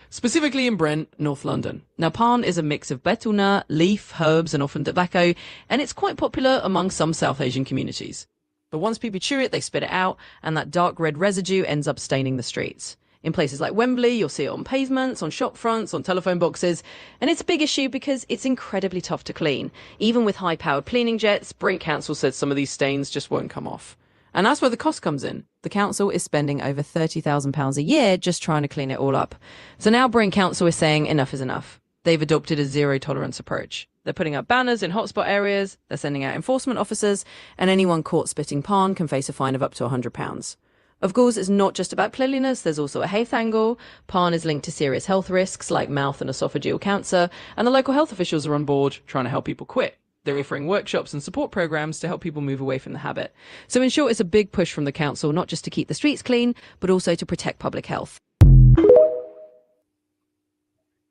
specifically in Brent, North London. Now, pan is a mix of betel nut, leaf, herbs, and often tobacco, and it's quite popular among some South Asian communities. But once people chew it, they spit it out, and that dark red residue ends up staining the streets. In places like Wembley, you'll see it on pavements, on shop fronts, on telephone boxes, and it's a big issue because it's incredibly tough to clean. Even with high-powered cleaning jets, Brent Council said some of these stains just won't come off. And that's where the cost comes in. The council is spending over £30,000 a year just trying to clean it all up. So now Brent Council is saying enough is enough. They've adopted a zero-tolerance approach. They're putting up banners in hotspot areas, they're sending out enforcement officers, and anyone caught spitting pan can face a fine of up to £100. Of course, it's not just about cleanliness, there's also a health angle. Pan is linked to serious health risks like mouth and esophageal cancer, and the local health officials are on board trying to help people quit. They're offering workshops and support programs to help people move away from the habit. So in short, it's a big push from the council, not just to keep the streets clean, but also to protect public health.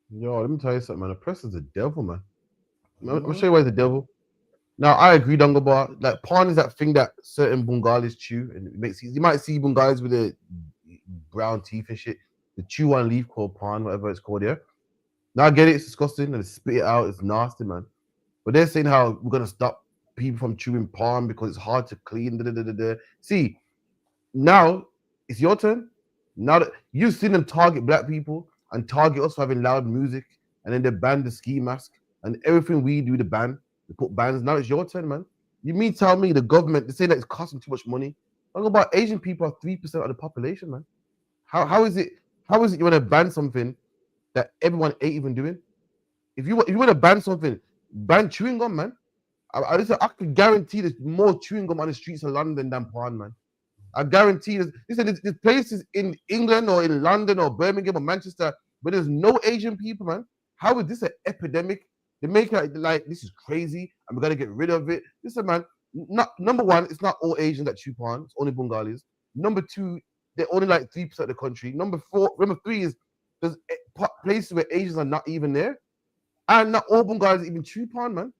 Yo, let me tell you something, man. The press is the devil, man. I'm gonna show you why the devil. Now, I agree, Dungabar. Like, pan is that thing that certain Bengalis chew, and it makes you might see Bengalis with the brown teeth and shit. The chew one leaf called pan, whatever it's called, yeah. Now I get it, it's disgusting, and they spit it out, it's nasty, man. But they're saying how we're gonna stop people from chewing pan because it's hard to clean. See, now it's your turn. Now that you've seen them target black people and target us for having loud music, and then they ban the ski mask and everything we do to ban. They put bans. Now it's your turn, man. You mean tell me the government, they say that it's costing too much money? Talk about Asian people are 3% of the population, man. How is it you want to ban something that everyone ain't even doing? If you want to ban something, ban chewing gum, man. I can guarantee there's more chewing gum on the streets of London than pan, man. I guarantee there's places in England or in London or Birmingham or Manchester where there's no Asian people, man. How is this an epidemic? They make it like this is crazy and we gotta get rid of it. Listen, man, number one, it's not all Asians that chew pan, it's only Bengalis. Number two, they're only like 3% of the country. Number three is there's places where Asians are not even there. And not all Bengalis even chew pan, man.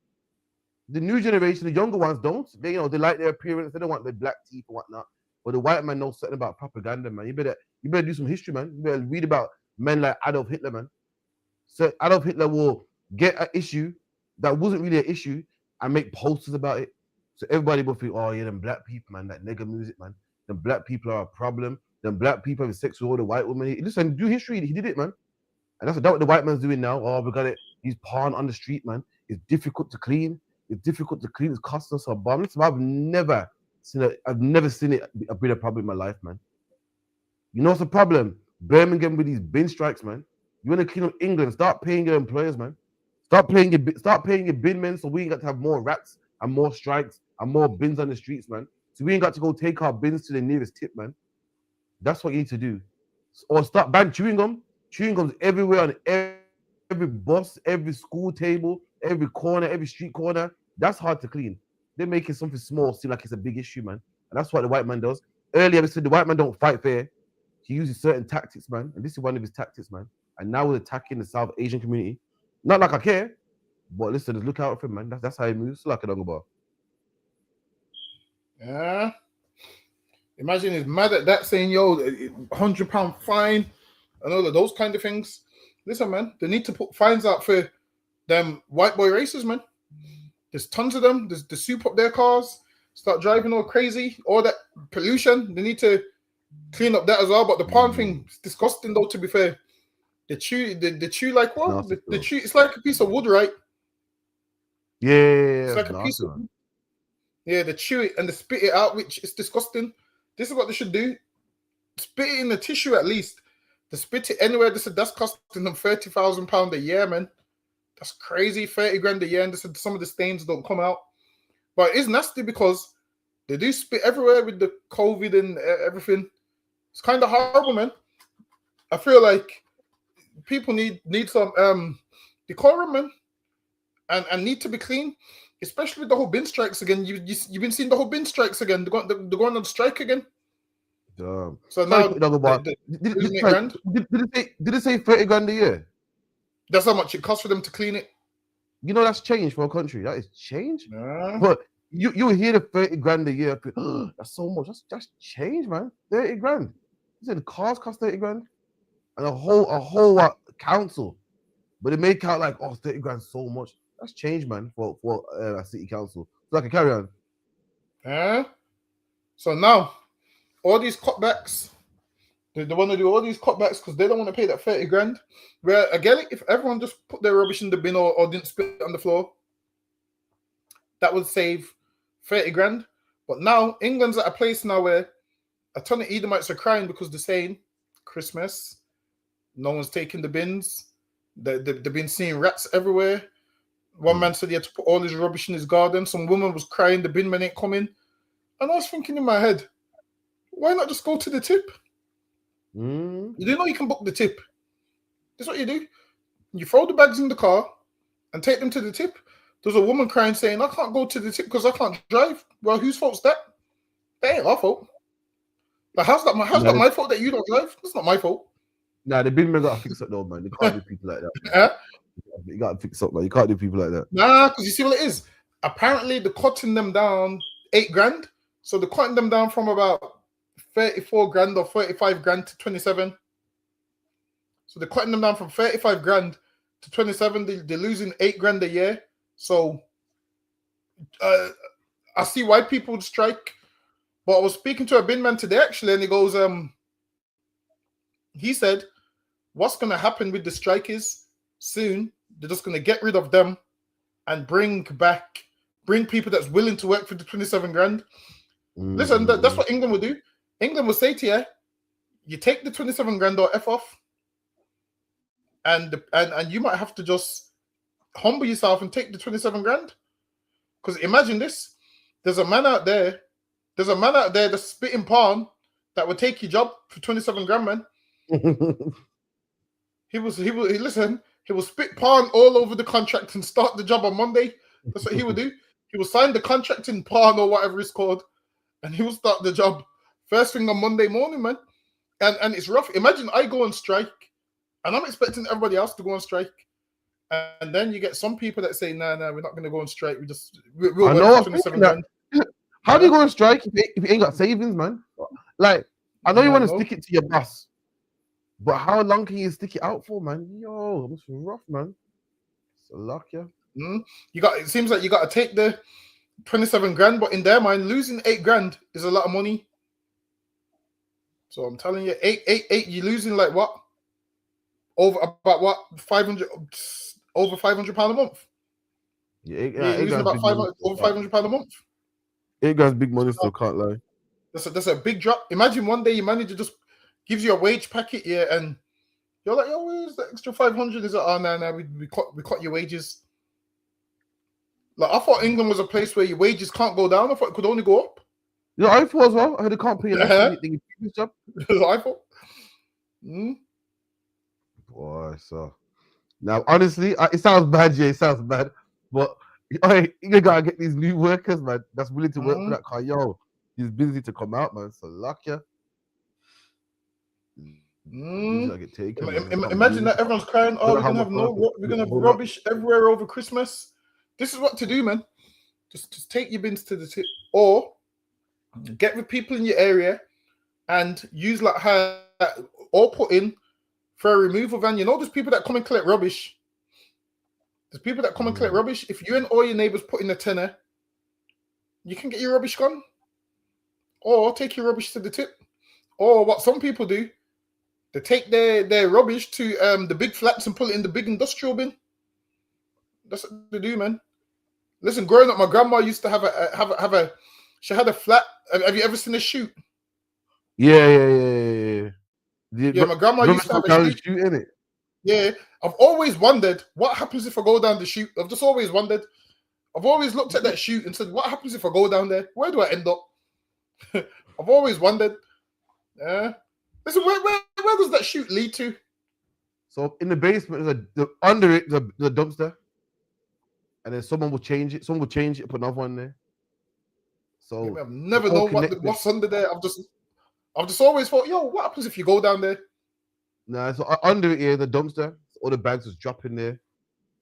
The new generation, the younger ones don't. They, they like their appearance, they don't want their black teeth and whatnot. But the white man knows something about propaganda, man. You better do some history, man. You better read about men like Adolf Hitler, man. So Adolf Hitler will get an issue that wasn't really an issue and make posters about it. So everybody will think, oh yeah, them black people, man, that nigga music, man. Them black people are a problem. Them black people have sex with all the white women. Listen, do history. He did it, man. And that's what the white man's doing now. Oh, we got it. He's pan on the street, man. It's difficult to clean. It's difficult to clean. It's costing us a bomb. Listen, I've never seen it be a problem in my life, man. You know what's the problem? Birmingham with these bin strikes, man. You want to clean up England? Start paying your employers, man. Start paying your bin men, so we ain't got to have more rats and more strikes and more bins on the streets, man. So we ain't got to go take our bins to the nearest tip, man. That's what you need to do. Or start ban chewing gum. Chewing gums everywhere on every bus, every school table, every corner, every street corner. That's hard to clean. They're making something small seem like it's a big issue, man. And that's what the white man does. Earlier, we said the white man don't fight fair. He uses certain tactics, man. And this is one of his tactics, man. And now we're attacking the South Asian community. Not like I care, but listen, just look out for him, man. That's how he moves. Like a bar. Yeah. Imagine he's mad at that, saying, yo, £100 fine and all of those kind of things. Listen, man, they need to put fines out for them white boy races, man. There's tons of them. They soup up their cars, start driving all crazy, all that pollution. They need to clean up that as well. But the pan thing is disgusting, though, to be fair. They chew like what? They chew, it's like a piece of wood, right? Yeah. It's like a piece of wood. Yeah, they chew it and they spit it out, which is disgusting. This is what they should do. Spit it in the tissue at least. They spit it anywhere. They said that's costing them £30,000 a year, man. That's crazy, 30 grand a year. And they said some of the stains don't come out. But it's nasty because they do spit everywhere with the COVID and everything. It's kind of horrible, man. I feel like people need some decorum, man, and need to be clean, especially with the whole bin strikes again. You've been seeing the whole bin strikes again. They're going on strike again. Damn. So now, did it say 30 grand a year? That's how much it costs for them to clean it. You know that's change for a country. That is change. Yeah. But you hear the 30 grand a year. That's so much. That's change, man. 30 grand. You said the cars cost 30 grand, and a whole council, but they make out like 30 grand so much. That's change, man, for a city council. So I can carry on. Yeah. So now, all these cutbacks, they want to do all these cutbacks because they don't want to pay that 30 grand. Where again, if everyone just put their rubbish in the bin or didn't spit it on the floor, that would save 30 grand. But now England's at a place now where a ton of Edomites are crying because they're saying Christmas, no one's taking the bins. They've been seeing rats everywhere. One man said he had to put all his rubbish in his garden. Some woman was crying the bin man ain't coming. And I was thinking in my head, why not just go to the tip? You do know you can book the tip. That's what you do. You throw the bags in the car and take them to the tip. There's a woman crying saying, I can't go to the tip because I can't drive. Well, whose fault's that? That ain't our fault. But how's that my fault that you don't drive? That's not my fault. Nah, the bin men gotta fix it though, man. They can't do people like that. You gotta fix up, man. You can't do people like that. Nah, because you see what it is. Apparently, they're cutting them down 8 grand. So they're cutting them down from about 34 grand or 35 grand to 27. So they're cutting them down from 35 grand to 27. They're losing 8 grand a year. So I see why people would strike. But I was speaking to a bin man today, actually, and he goes, he said, what's going to happen with the strike is soon, they're just going to get rid of them and bring people that's willing to work for the 27 grand. Listen, that's what England will do. England will say to you, you take the 27 grand or F off, and you might have to just humble yourself and take the 27 grand. Because imagine this, there's a man out there that's spitting palm that would take your job for 27 grand, man. He will spit palm all over the contract and start the job on Monday. That's what he would do. He will sign the contract in palm or whatever it's called, and he will start the job first thing on Monday morning, man. And it's rough. Imagine I go on strike, and I'm expecting everybody else to go on strike. And then you get some people that say, nah, we're not going to go on strike. We'll work for 27 grand. How do you go on strike if you ain't got savings, man? Like, I know you want to stick it to your boss, but how long can you stick it out for, man? Yo, it's rough, man. It's a luck, yeah. It seems like you got to take the 27 grand, but in their mind, losing 8 grand is a lot of money. So I'm telling you, 8, you're losing like what? Over 500 £500 a month. Yeah, you're losing about over £500 a month. 8 grand's big money, still can't lie. That's a big drop. Imagine one day your manager just gives you a wage packet, and you're like, yo, where's the extra 500? Is it? Oh, no, we cut your wages. Like, I thought England was a place where your wages can't go down. I thought it could only go up. Yeah, I thought as well. I heard they can't pay you anything. Job. That's what I thought. Boy, so now honestly, it sounds bad, yeah, it sounds bad, but you gotta get these new workers, man, that's willing to work for that car. Yo, he's busy to come out, man. So luck, yeah. Get taken, imagine that everyone's crying. Oh, we're gonna have rubbish everywhere over Christmas. This is what to do, man. Just take your bins to the tip, or get with people in your area and use like her, or put in for a removal van. You know, there's people that come and collect rubbish. If you and all your neighbors put in a tenner, you can get your rubbish gone, or take your rubbish to the tip. Or what some people do, they take their rubbish to the big flats and put it in the big industrial bin. That's what they do, man. Listen, growing up, my grandma used to have a she had a flat. Have you ever seen a chute? Yeah. My grandma used to have a chute in it. Yeah, I've always wondered what happens if I go down the chute. I've just always wondered. I've always looked at that chute and said, what happens if I go down there? Where do I end up? I've always wondered. Listen, where does that chute lead to? So in the basement, under it, the dumpster. And then someone will change it. Someone will change it, put another one there. So I've never known what's under there. I've just always thought, yo, what happens if you go down there? Nah, so under it here, the dumpster, all the bags just drop in there,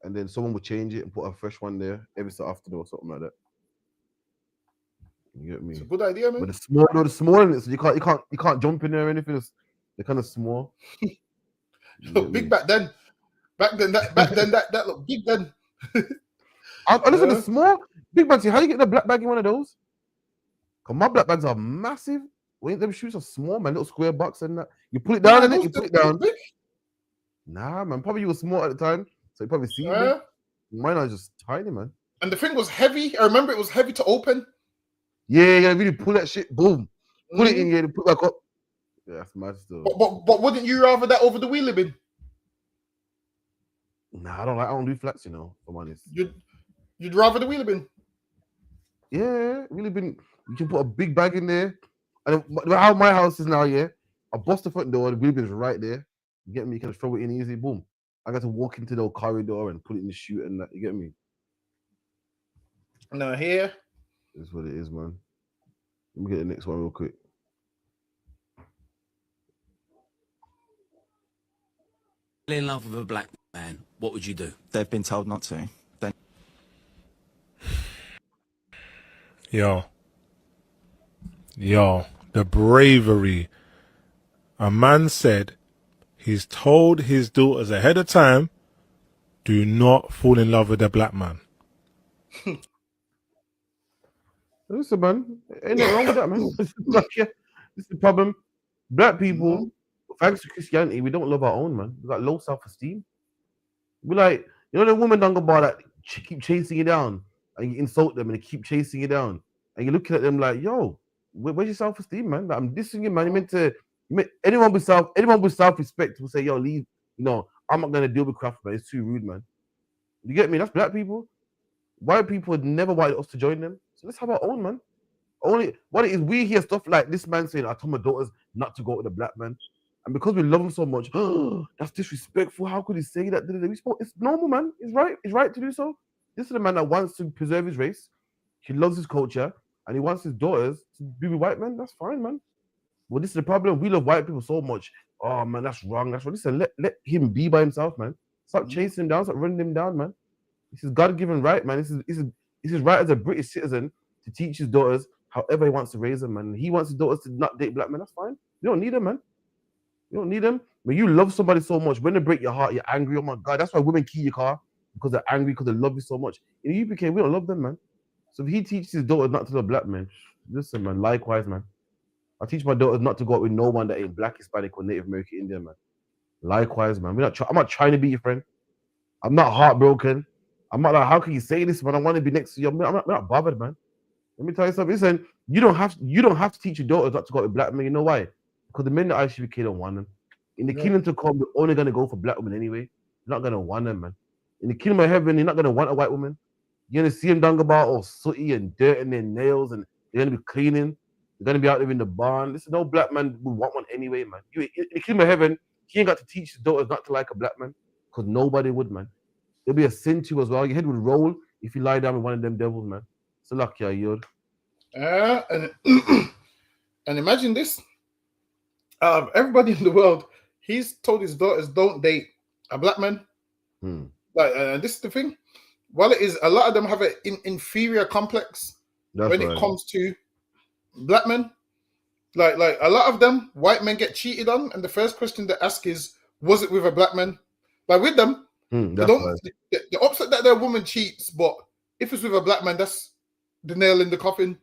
and then someone will change it and put a fresh one there every so often or something like that. You get me? It's a good idea, man. But the small in it, so you can't jump in there or anything. They're kind of small. Big back then. Back then, that looked big then. I listen to small big man. See, how you get the black bag in one of those? Cause my black bags are massive. Wait, them shoes are small, man. Little square box and that. You pull it down and you pull it down. Nah, man. Probably you were small at the time, so you probably see me. Mine are just tiny, man. And the thing was heavy. I remember it was heavy to open. Yeah, you really pull that shit. Boom. Pull it in here. Put it back up. Yeah, that's mad still. But wouldn't you rather that over the wheelie bin? Nah, I don't do flats, you know. If I'm honest. You'd rather the wheelie bin? Yeah, wheelie bin. You can put a big bag in there. And how my house is now, yeah, I bust the front door, the wheel bin's right there. You get me? You can throw it in easy, boom. I got to walk into the corridor and put it in the chute and that. You get me? No, here. That's what it is, man. Let me get the next one real quick. In love with a black man, what would you do? They've been told not to. Yo, the bravery. A man said he's told his daughters ahead of time, do not fall in love with a black man. Listen, man, ain't nothing wrong with that, man. This is the problem. Black people, thanks to Christianity, we don't love our own, man. We got low self-esteem. We like, you know, the woman down the bar that keep chasing you down and you insult them and they keep chasing you down. And you're looking at them like, yo, where's your self-esteem, man? Like, I'm dissing you, man. You meant to, anyone with self-respect will say, yo, leave. You know, I'm not gonna deal with craft, man. It's too rude, man. You get me? That's black people. White people would never wanted us to join them. So let's have our own, man. Only what it is, we hear stuff like this man saying, I told my daughters not to go with a black man. And because we love him so much, that's disrespectful. How could he say that? It's normal, man. It's right to do so. This is a man that wants to preserve his race. He loves his culture. And he wants his daughters to be with white men. That's fine, man. Well, this is the problem. We love white people so much. Oh, man, that's wrong. That's wrong. Listen, let him be by himself, man. Stop chasing him down. Stop running him down, man. This is God-given right, man. This is his right as a British citizen to teach his daughters however he wants to raise them, man. He wants his daughters to not date black men. That's fine. You don't need them, man. You don't need them. When you love somebody so much, when they break your heart, you're angry. Oh, my God. That's why women key your car, because they're angry, because they love you so much. In the UK, we don't love them, man. So if he teaches his daughters not to love black men, listen, man, likewise, man. I teach my daughters not to go out with no one that ain't black, Hispanic, or Native American Indian, man. Likewise, man. I'm not trying to be your friend. I'm not heartbroken. I'm not like, how can you say this, man? I want to be next to you. I'm not bothered, man. Let me tell you something. Listen, you don't have to teach your daughters not to go out with black men. You know why? Because the men that ICBK don't want them. In the kingdom to come, we're only gonna go for black women anyway. You're not gonna want them, man. In the kingdom of heaven, you're not gonna want a white woman. You're gonna see them down about all sooty and dirt in their nails, and they're gonna be cleaning. They're gonna be out there in the barn. Listen, no black man would want one anyway, man. In the kingdom of heaven, he ain't got to teach his daughters not to like a black man, because nobody would, man. It'll be a sin to you as well. Your head would roll if you lie down with one of them devils, man. So lucky, Yod. And imagine this. Everybody in the world, he's told his daughters don't date a black man. Like, this is the thing. Well, it is, a lot of them have an inferior complex when it comes to black men. Like a lot of them, white men get cheated on, and the first question they ask is, was it with a black man? Like with them, the upset that their woman cheats, but if it's with a black man, that's the nail in the coffin.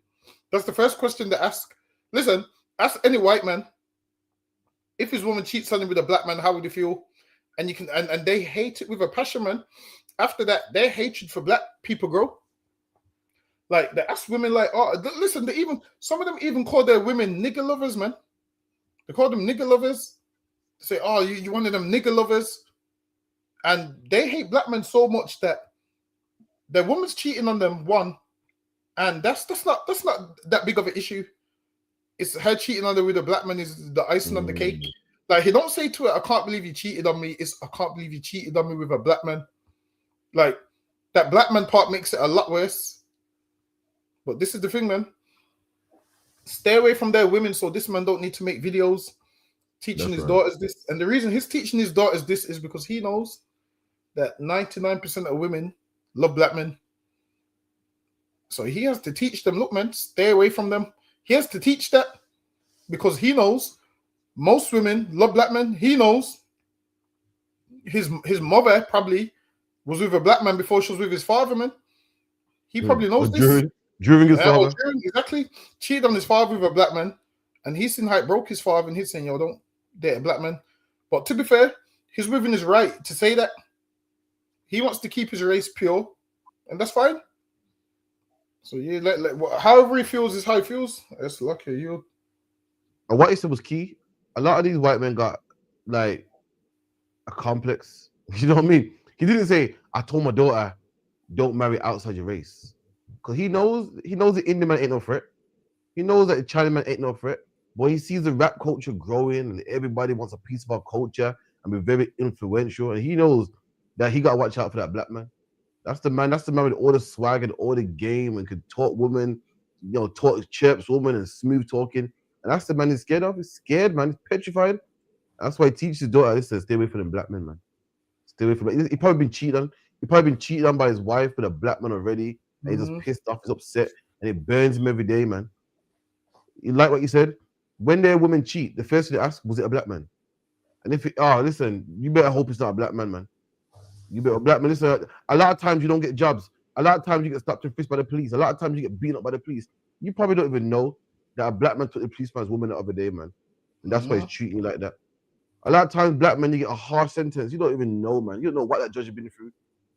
That's the first question they ask. Listen, ask any white man, if his woman cheats on him with a black man, how would you feel? And you can, and they hate it with a passion, man. After that, their hatred for black people grow. Like, they ask women, like, oh, listen, some of them even call their women nigger lovers, man. They call them nigger lovers. They say, oh, you one of them nigger lovers. And they hate black men so much that their woman's cheating on them, one, and that's not that big of an issue. It's her cheating on them with a black man is the icing on the cake. Like, he don't say to her, I can't believe you cheated on me. It's, I can't believe you cheated on me with a black man. Like, that black man part makes it a lot worse. But this is the thing, man. Stay away from their women, so this man don't need to make videos teaching his daughters this. And the reason he's teaching his daughters this is because he knows that 99% of women love black men. So he has to teach them, look, man, stay away from them. He has to teach that because he knows most women love black men. He knows his mother probably was with a black man before she was with his father, man. He probably knows this. During his Yeah, father. exactly. Cheated on his father with a black man, and he's seen how it broke his father, and he's saying, yo, don't date a black man. But to be fair, he's within his right to say that. He wants to keep his race pure, and that's fine. So yeah, however he feels is how he feels. That's lucky you. And what he said was key. A lot of these white men got like a complex. You know what I mean? He didn't say, I told my daughter, don't marry outside your race. Because he knows the Indian man ain't no threat. He knows that the Chinese man ain't no threat. But he sees the rap culture growing and everybody wants a piece of our culture and be very influential. And he knows that he got to watch out for that black man. That's the man with all the swag and all the game and could talk women, you know, talk chirps women and smooth talking. And that's the man he's scared of. He's scared, man. He's petrified. That's why he teaches his daughter, listen, stay away from them black men, man. Stay away from it. He probably been cheated on. He probably been cheated on by his wife with a black man already. And he's just pissed off, he's upset, and it burns him every day, man. You like what you said? When their women cheat, the first thing they ask, was it a black man? And if listen, you better hope it's not a black man, man. You better black man. Listen, a lot of times you don't get jobs. A lot of times you get stopped and frisked by the police. A lot of times you get beaten up by the police. You probably don't even know that a black man took the policeman's woman the other day, man. And that's why he's treating you like that. A lot of times, black men, you get a harsh sentence. You don't even know, man. You don't know what that judge has been through.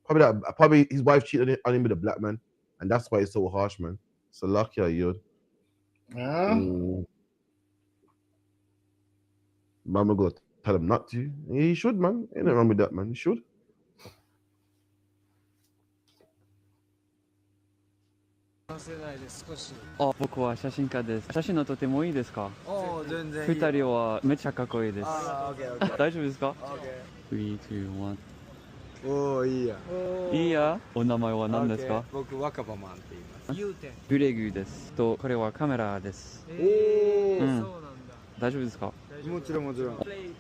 Probably his wife cheated on him with a black man. And that's why it's so harsh, man. So lucky are you. Mama got to tell him not to. He should, man. Ain't nothing wrong with that, man. He should. あ、僕は写真家です。写真のとてもいいですか？全然いい。二人はめっちゃかっこいいです。大丈夫ですか？ 3、2、1。おー、いいや。いいや。お名前は何ですか？僕若葉マンって言います。ブレグです。とこれはカメラです。そうなんだ。大丈夫ですか？もちろんもちろん。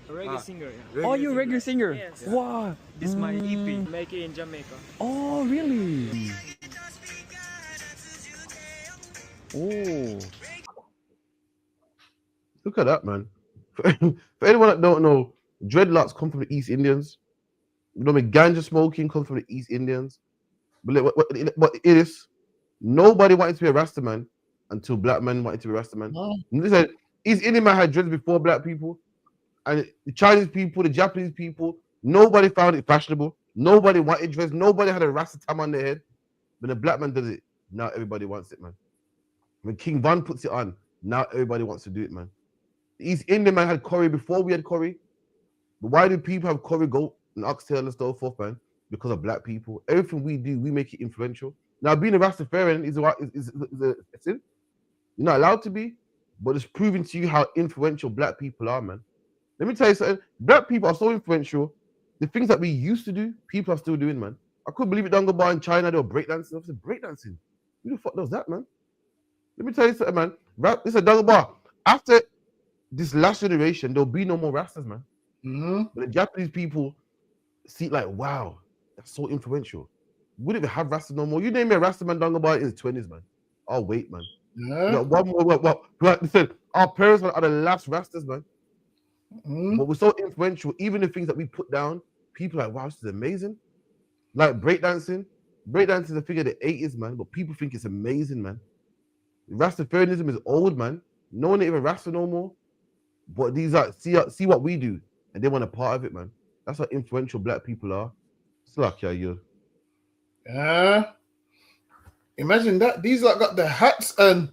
Reggae singer. Oh, you're a reggae singer. Yes. Wow. This is my EP. Make it in Jamaica. Oh, really? Oh. Look at that, man. For anyone that don't know, dreadlocks come from the East Indians. You know what I mean? Ganja smoking comes from the East Indians. But it is, nobody wanted to be a Rasta man until black men wanted to be a Rasta man. Oh. Listen, East Indian man had dreads before black people. And the Chinese people, the Japanese people, nobody found it fashionable. Nobody wanted dreads. Nobody had a Rasta tam on their head. When a black man does it, now everybody wants it, man. When King Von puts it on, now everybody wants to do it, man. The East Indian man had curry before we had curry. But why do people have curry goat and oxtail and so forth, man? Because of black people. Everything we do, we make it influential. Now, being a Rastafarian is a sin. You're not allowed to be, but it's proving to you how influential black people are, man. Let me tell you something. Black people are so influential. The things that we used to do, people are still doing, man. I couldn't believe it. Dunga Bar in China, they were breakdancing. I said, breakdancing? Who the fuck does that, man? Let me tell you something, man. This is a Dunga Bar. After this last generation, there'll be no more Rastas, man. But the Japanese people see it like, wow, that's so influential. We don't even have Rastas no more. You name me a Rasta man, Dunga Bar in his 20s, man. Oh, wait, man. Yeah. One more. Listen, our parents are the last Rastas, man. But we're so influential. Even the things that we put down, people are like, wow, this is amazing. Like breakdancing. Breakdancing is a thing of the 80s, man. But people think it's amazing, man. Rastafarianism is old, man. No one ain't even Rasta no more. But these are see what we do, and they want a part of it, man. That's how influential black people are. It's like you. Imagine that. These like got the hats and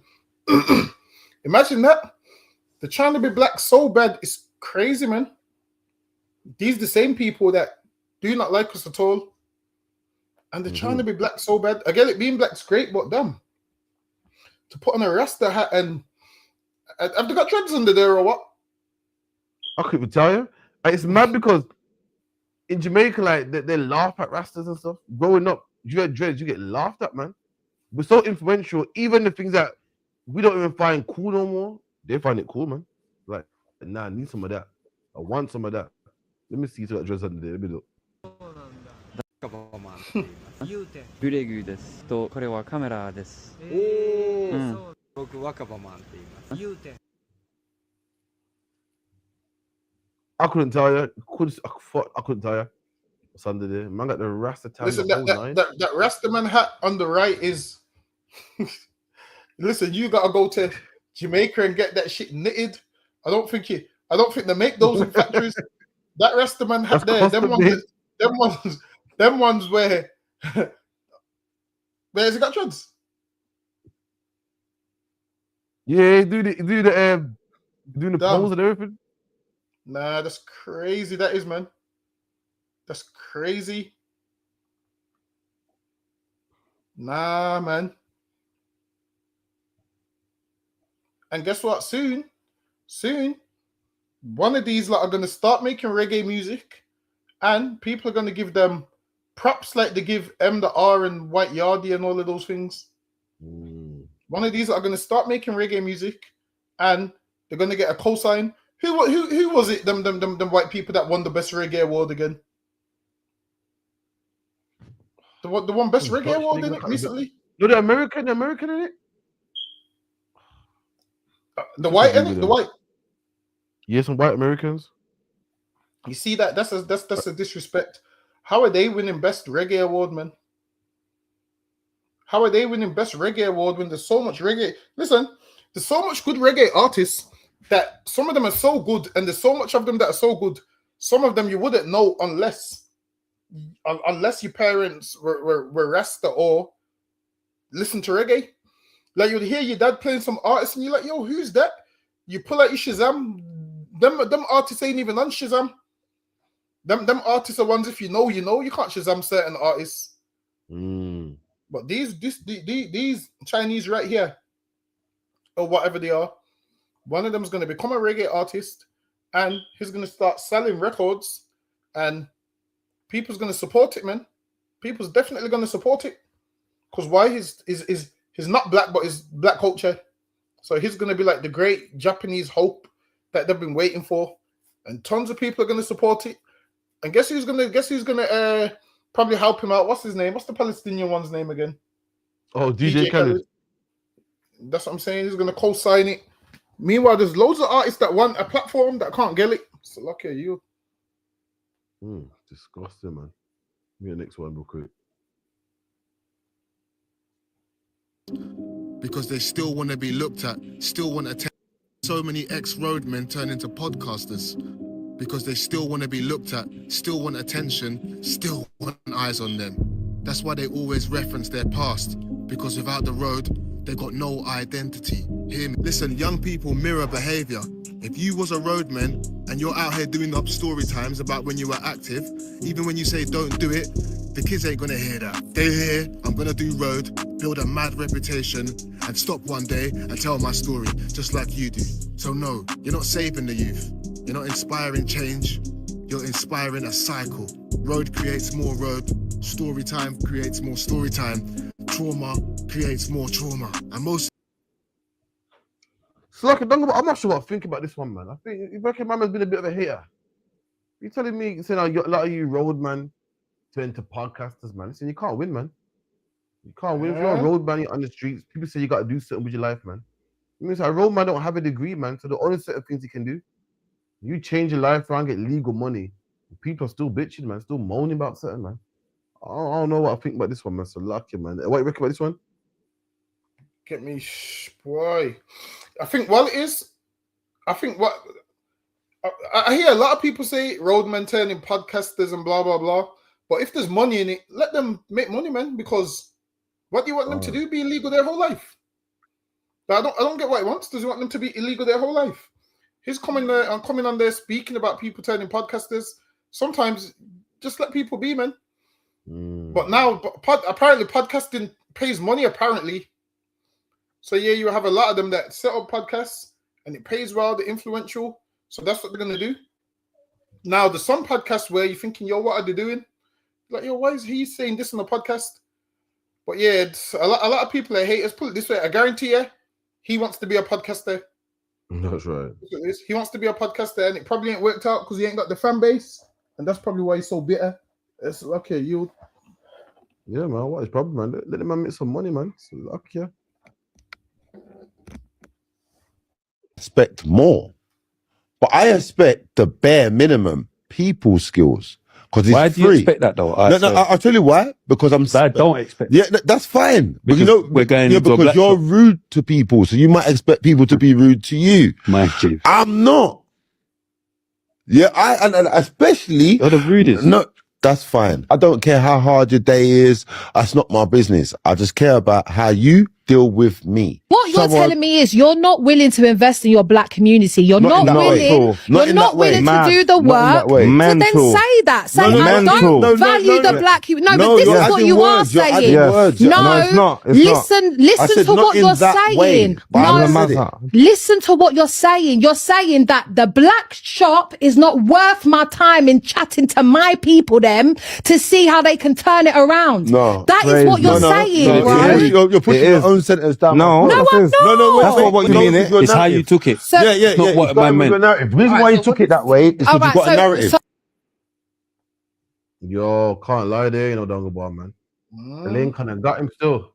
imagine that. They're trying to be black so bad. It's crazy, man. These the same people that do not like us at all. And they're trying to be black so bad. I get it, being black's great, but damn. To put on a Rasta hat and have they got dreads under there or what? I couldn't tell you. It's mad because in Jamaica, like they laugh at Rastas and stuff. Growing up, you had dreads, you get laughed at, man. We're so influential. Even the things that we don't even find cool no more, they find it cool, man. Like, nah, I need some of that. I want some of that. Let me see that dress under there. Let me look. ブレグですとこれはカメラです。僕若葉マンって言います。I couldn't tell you. I couldn't tell you. What's under there? Man got the Rasta tab. Listen, that Rastaman hat on the right is. Listen, you gotta go to Jamaica and get that shit knitted. I don't think they make those in factories. That Rastaman hat there, them ones where where's it got dreads? Yeah, do the doing the pose and everything. Nah, that's crazy. That is, man. That's crazy. Nah, man. And guess what? Soon, one of these lot are gonna start making reggae music, and people are gonna give them props like they give M the R and White Yardie and all of those things. One of these are gonna start making reggae music, and they're gonna get a cosign. Who was it? Them white people that won the best reggae award again? The one best reggae award in it recently. No, the American in it. The white in it. The white. Yeah, some white Americans. You see that? That's a disrespect. How are they winning best reggae award, man? How are they winning best reggae award when there's so much reggae? Listen, there's so much good reggae artists that some of them are so good, and there's so much of them that are so good. Some of them you wouldn't know unless your parents were Rasta or listen to reggae. Like you'd hear your dad playing some artist, and you're like, "Yo, who's that?" You pull out your Shazam. Them artists ain't even on Shazam. Them artists are ones if you know, you can't Shazam certain artists. But these Chinese right here, or whatever they are, one of them is going to become a reggae artist, and he's going to start selling records, and people's going to support it, man. People's definitely going to support it, because why? He's not black, but he's black culture, so he's going to be like the great Japanese hope that they've been waiting for, and tons of people are going to support it. And guess who's gonna probably help him out? What's his name? What's the Palestinian one's name again? Oh, DJ Khaled. That's what I'm saying. He's gonna co-sign it. Meanwhile, there's loads of artists that want a platform that can't get it. So lucky you. Disgusting, man. Give me the next one real quick. Because they still want to be looked at, still want attention. So many ex-roadmen turn into podcasters. Because they still want to be looked at, still want attention, still want eyes on them. That's why they always reference their past, because without the road, they got no identity. Hear me? Listen, young people mirror behavior. If you was a roadman and you're out here doing up story times about when you were active, even when you say don't do it, the kids ain't gonna hear that. They hear, I'm gonna do road, build a mad reputation, and stop one day and tell my story, just like you do. So no, you're not saving the youth. You're not inspiring change, you're inspiring a cycle. Road creates more road, story time creates more story time, trauma creates more trauma. And most... So like, I'm not sure what I think about this one, man. I think Rebecca Mama's been a bit of a hater. You telling me, saying a lot of you road man turn to podcasters, man. Listen, you can't win, man. You can't win. If you're a road man, you're on the streets, people say you got to do something with your life, man. It means a road man don't have a degree, man, so the only set of things he can do, you change your life around, get legal money. People are still bitching, man, still moaning about something, man. I don't know what I think about this one, man. So lucky, man. What do you reckon about this one? Get me, boy. I think what I hear a lot of people say roadmen turning podcasters and blah blah blah. But if there's money in it, let them make money, man. Because what do you want them to do? Be illegal their whole life? But I don't get what he wants. Does he want them to be illegal their whole life? He's coming on there speaking about people turning podcasters. Sometimes just let people be, man. But now, apparently, podcasting pays money, apparently. So yeah, you have a lot of them that set up podcasts and it pays well, they're influential. So that's what they're going to do. Now, there's some podcasts where you're thinking, yo, what are they doing? Like, yo, why is he saying this on the podcast? But yeah, it's a lot of people are haters. Put it this way, I guarantee you, he wants to be a podcaster. That's right. He wants to be a podcaster, and it probably ain't worked out because he ain't got the fan base, and that's probably why he's so bitter. It's okay, you. Yeah, man. What is problem, man? Let the man make some money, man. So luck, yeah. Expect more, but I expect the bare minimum people skills. Because why do you expect that though? I'll tell you why. Because I don't expect. Yeah, that's fine. But Because we're going into a because black you're shop. rude to people, so you might expect people to be rude to you. My chief. I'm not. Yeah, and especially you're the rudest. No, that's fine. I don't care how hard your day is. That's not my business. I just care about how you deal with me. What you're telling me is you're not willing to invest in your black community. You're not willing. You're not willing to do the work. So then say that. Say I don't value the black. No, but this is what you are saying. No, listen to what you're saying. No, listen to what you're saying. You're saying that the black shop is not worth my time in chatting to my people them to see how they can turn it around. No, that is what you're saying, bro. You're putting your own sentence down. No, I'm not. That's not what you mean. It's how you took it. So, It's not what I meant. The reason why you took it that way is because you've got a narrative. Yo, can't lie there, you know, Dongabar, man. Elaine kind of got him still.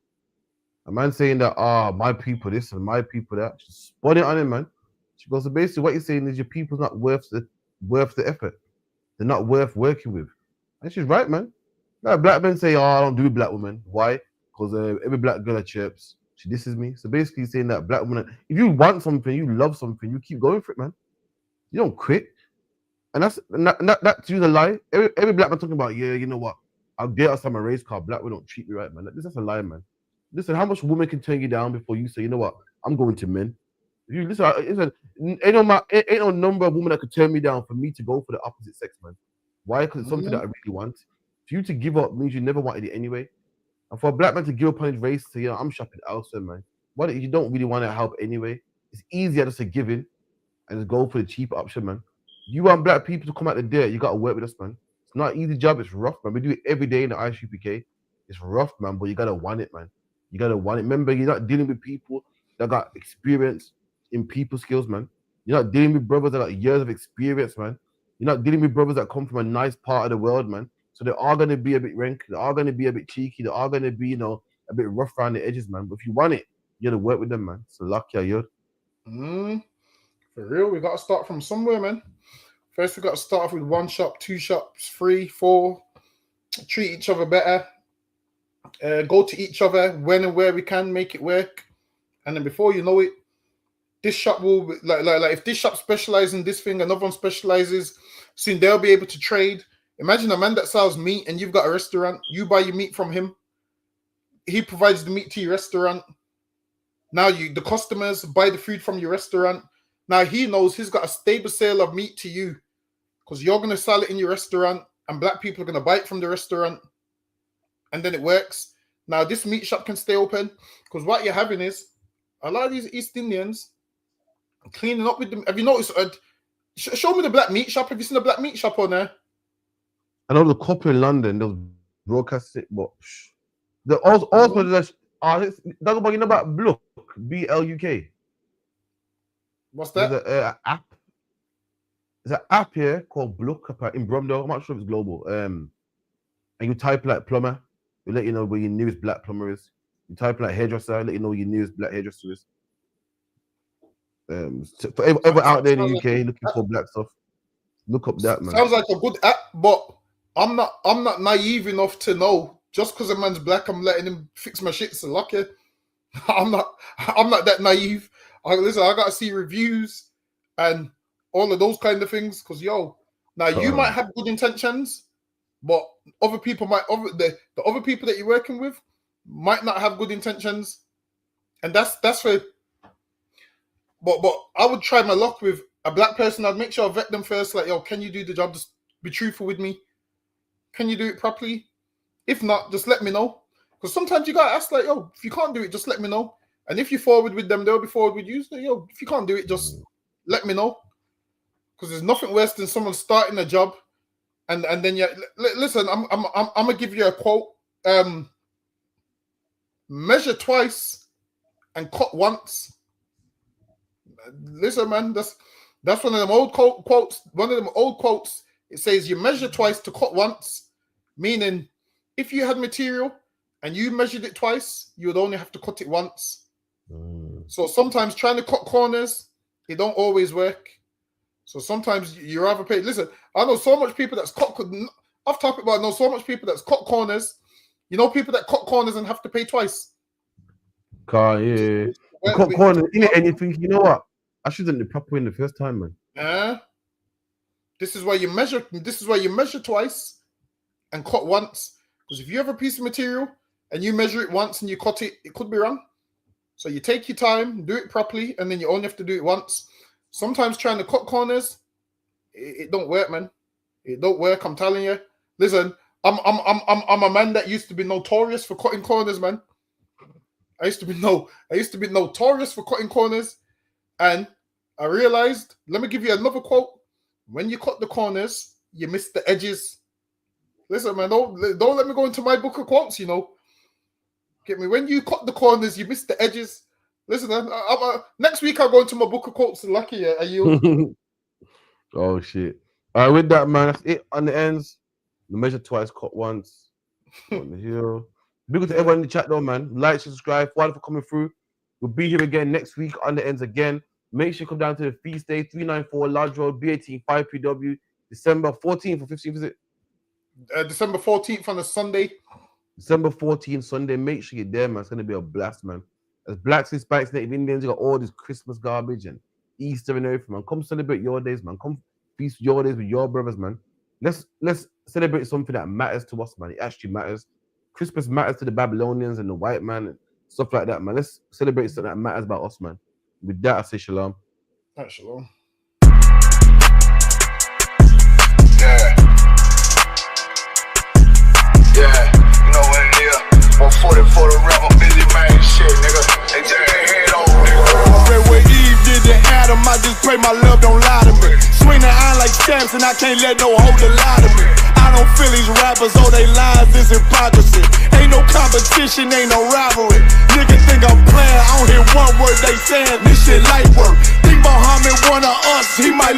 A man saying that, my people this and my people that. She spun it on him, man. She goes, so basically what you're saying is your people's not worth the effort. They're not worth working with. And she's right, man. Like black men say, I don't do black women. Why? Because every black girl at chirps, she disses me. So basically saying that black woman, if you want something, you love something, you keep going for it, man. You don't quit. And that's the lie. Every black man talking about, yeah, you know what? I'll get us on my race car. Black women don't treat me right, man. That's a lie, man. Listen, how much woman can turn you down before you say, you know what? I'm going to men. If you listen, ain't no number of women that could turn me down for me to go for the opposite sex, man. Why? Because it's something that I really want. For you to give up means you never wanted it anyway. And for a black man to give up on his race, to, you know, I'm shopping elsewhere, man. What if you don't really want to help anyway? It's easier just to give in and just go for the cheap option, man. You want black people to come out the dirt, you got to work with us, man. It's not an easy job, it's rough, man. We do it every day in the ISUPK. It's rough, man, but you got to want it, man. You got to want it. Remember, you're not dealing with people that got experience in people skills, man. You're not dealing with brothers that got years of experience, man. You're not dealing with brothers that come from a nice part of the world, man. So they are going to be a bit rank. They are going to be a bit cheeky. They are going to be, you know, a bit rough around the edges, man. But if you want it, you got to work with them, man. So lucky, you're. For real, we got to start from somewhere, man. First, we got to start off with 1 shop, 2 shops, 3, 4. Treat each other better. Go to each other when and where we can, make it work. And then before you know it, this shop will be, like if this shop specializes in this thing, another one specializes, soon they'll be able to trade. Imagine a man that sells meat and you've got a restaurant. You buy your meat from him. He provides the meat to your restaurant. Now the customers buy the food from your restaurant. Now he knows he's got a stable sale of meat to you because you're going to sell it in your restaurant and black people are going to buy it from the restaurant. And then it works. Now this meat shop can stay open because what you're having is a lot of these East Indians cleaning up with them. Have you noticed? Show me the black meat shop. Have you seen the black meat shop on there? I know the couple in London, they'll broadcast it, but also that's about, you know about Bluk, BLUK. What's that? There's an app. There's an app here called Bluk in Bromdale. I'm not sure if it's global. And you type like plumber, it'll let you know where your nearest black plumber is. You type like hairdresser, let you know where your nearest black hairdresser is. For everyone out there in the UK looking for black stuff, look up that, man. Sounds like a good app, but I'm not naive enough to know just because a man's black, I'm letting him fix my shit. So lucky, I'm not that naive. I gotta see reviews and all of those kind of things. Because you might have good intentions, but other people the other people that you're working with might not have good intentions, and that's where. But I would try my luck with a black person. I'd make sure I vet them first. Like, yo, can you do the job? Just be truthful with me. Can you do it properly? If not, just let me know. Because sometimes you gotta ask, like, yo, if you can't do it, just let me know. And if you forward with them, they'll be forward with you. So, yo, if you can't do it, just let me know. Because there's nothing worse than someone starting a job, and then listen. I'm gonna give you a quote. Measure twice and cut once. Listen, man, that's one of them old quotes. One of them old quotes. It says you measure twice to cut once, meaning if you had material and you measured it twice, you would only have to cut it once. So sometimes trying to cut corners, it don't always work. So sometimes you rather pay. Listen, I know so much people that's cut. Off topic, but I know so much people that's cut corners. You know, people that cut corners and have to pay twice. Cut corners, and you think, you know what? I should have done the proper in the first time, man. This is why you measure. This is why you measure twice and cut once. Because if you have a piece of material and you measure it once and you cut it, it could be wrong. So you take your time, do it properly, and then you only have to do it once. Sometimes trying to cut corners, it don't work, man. It don't work. I'm telling you. Listen, I'm a man that used to be notorious for cutting corners, man. I used to be notorious for cutting corners, and I realized. Let me give you another quote. When you cut the corners, you miss the edges. Listen, man, don't let me go into my book of quotes, you know. Get me? When you cut the corners, you miss the edges. Listen, next week I'll go into my book of quotes. Lucky, are you? Oh, shit. All right, with that, man, that's it on the ends. The measure twice, cut once. On the hill. Big up to everyone in the chat, though, man. Like, subscribe. Thank you for coming through. We'll be here again next week on the ends again. Make sure you come down to the feast day, 394 Lodge Road, B18 5PW, December 14th or 15th, is it? December 14th on a Sunday. December 14th, Sunday. Make sure you're there, man. It's going to be a blast, man. As Blacks, Hispanics, Native Indians, you got all this Christmas garbage and Easter and everything, man. Come celebrate your days, man. Come feast your days with your brothers, man. Let's celebrate something that matters to us, man. It actually matters. Christmas matters to the Babylonians and the white man and stuff like that, man. Let's celebrate something that matters about us, man. With that, I say shalom. Shalom. Yeah, you know what it is. 140 for the rapper, busy man, shit, nigga. They take their head over, nigga. Pray what Eve did to Adam, I just pray my love don't lie to me. Swing the iron like stamps and I can't let no holder lie to me. I don't feel these rappers, oh they lies, this hypocrisy. Ain't no competition, ain't no rivalry. Nigga think I'm playing, I don't hear one word they saying, this shit light work. Think Muhammad one of us, he might lose.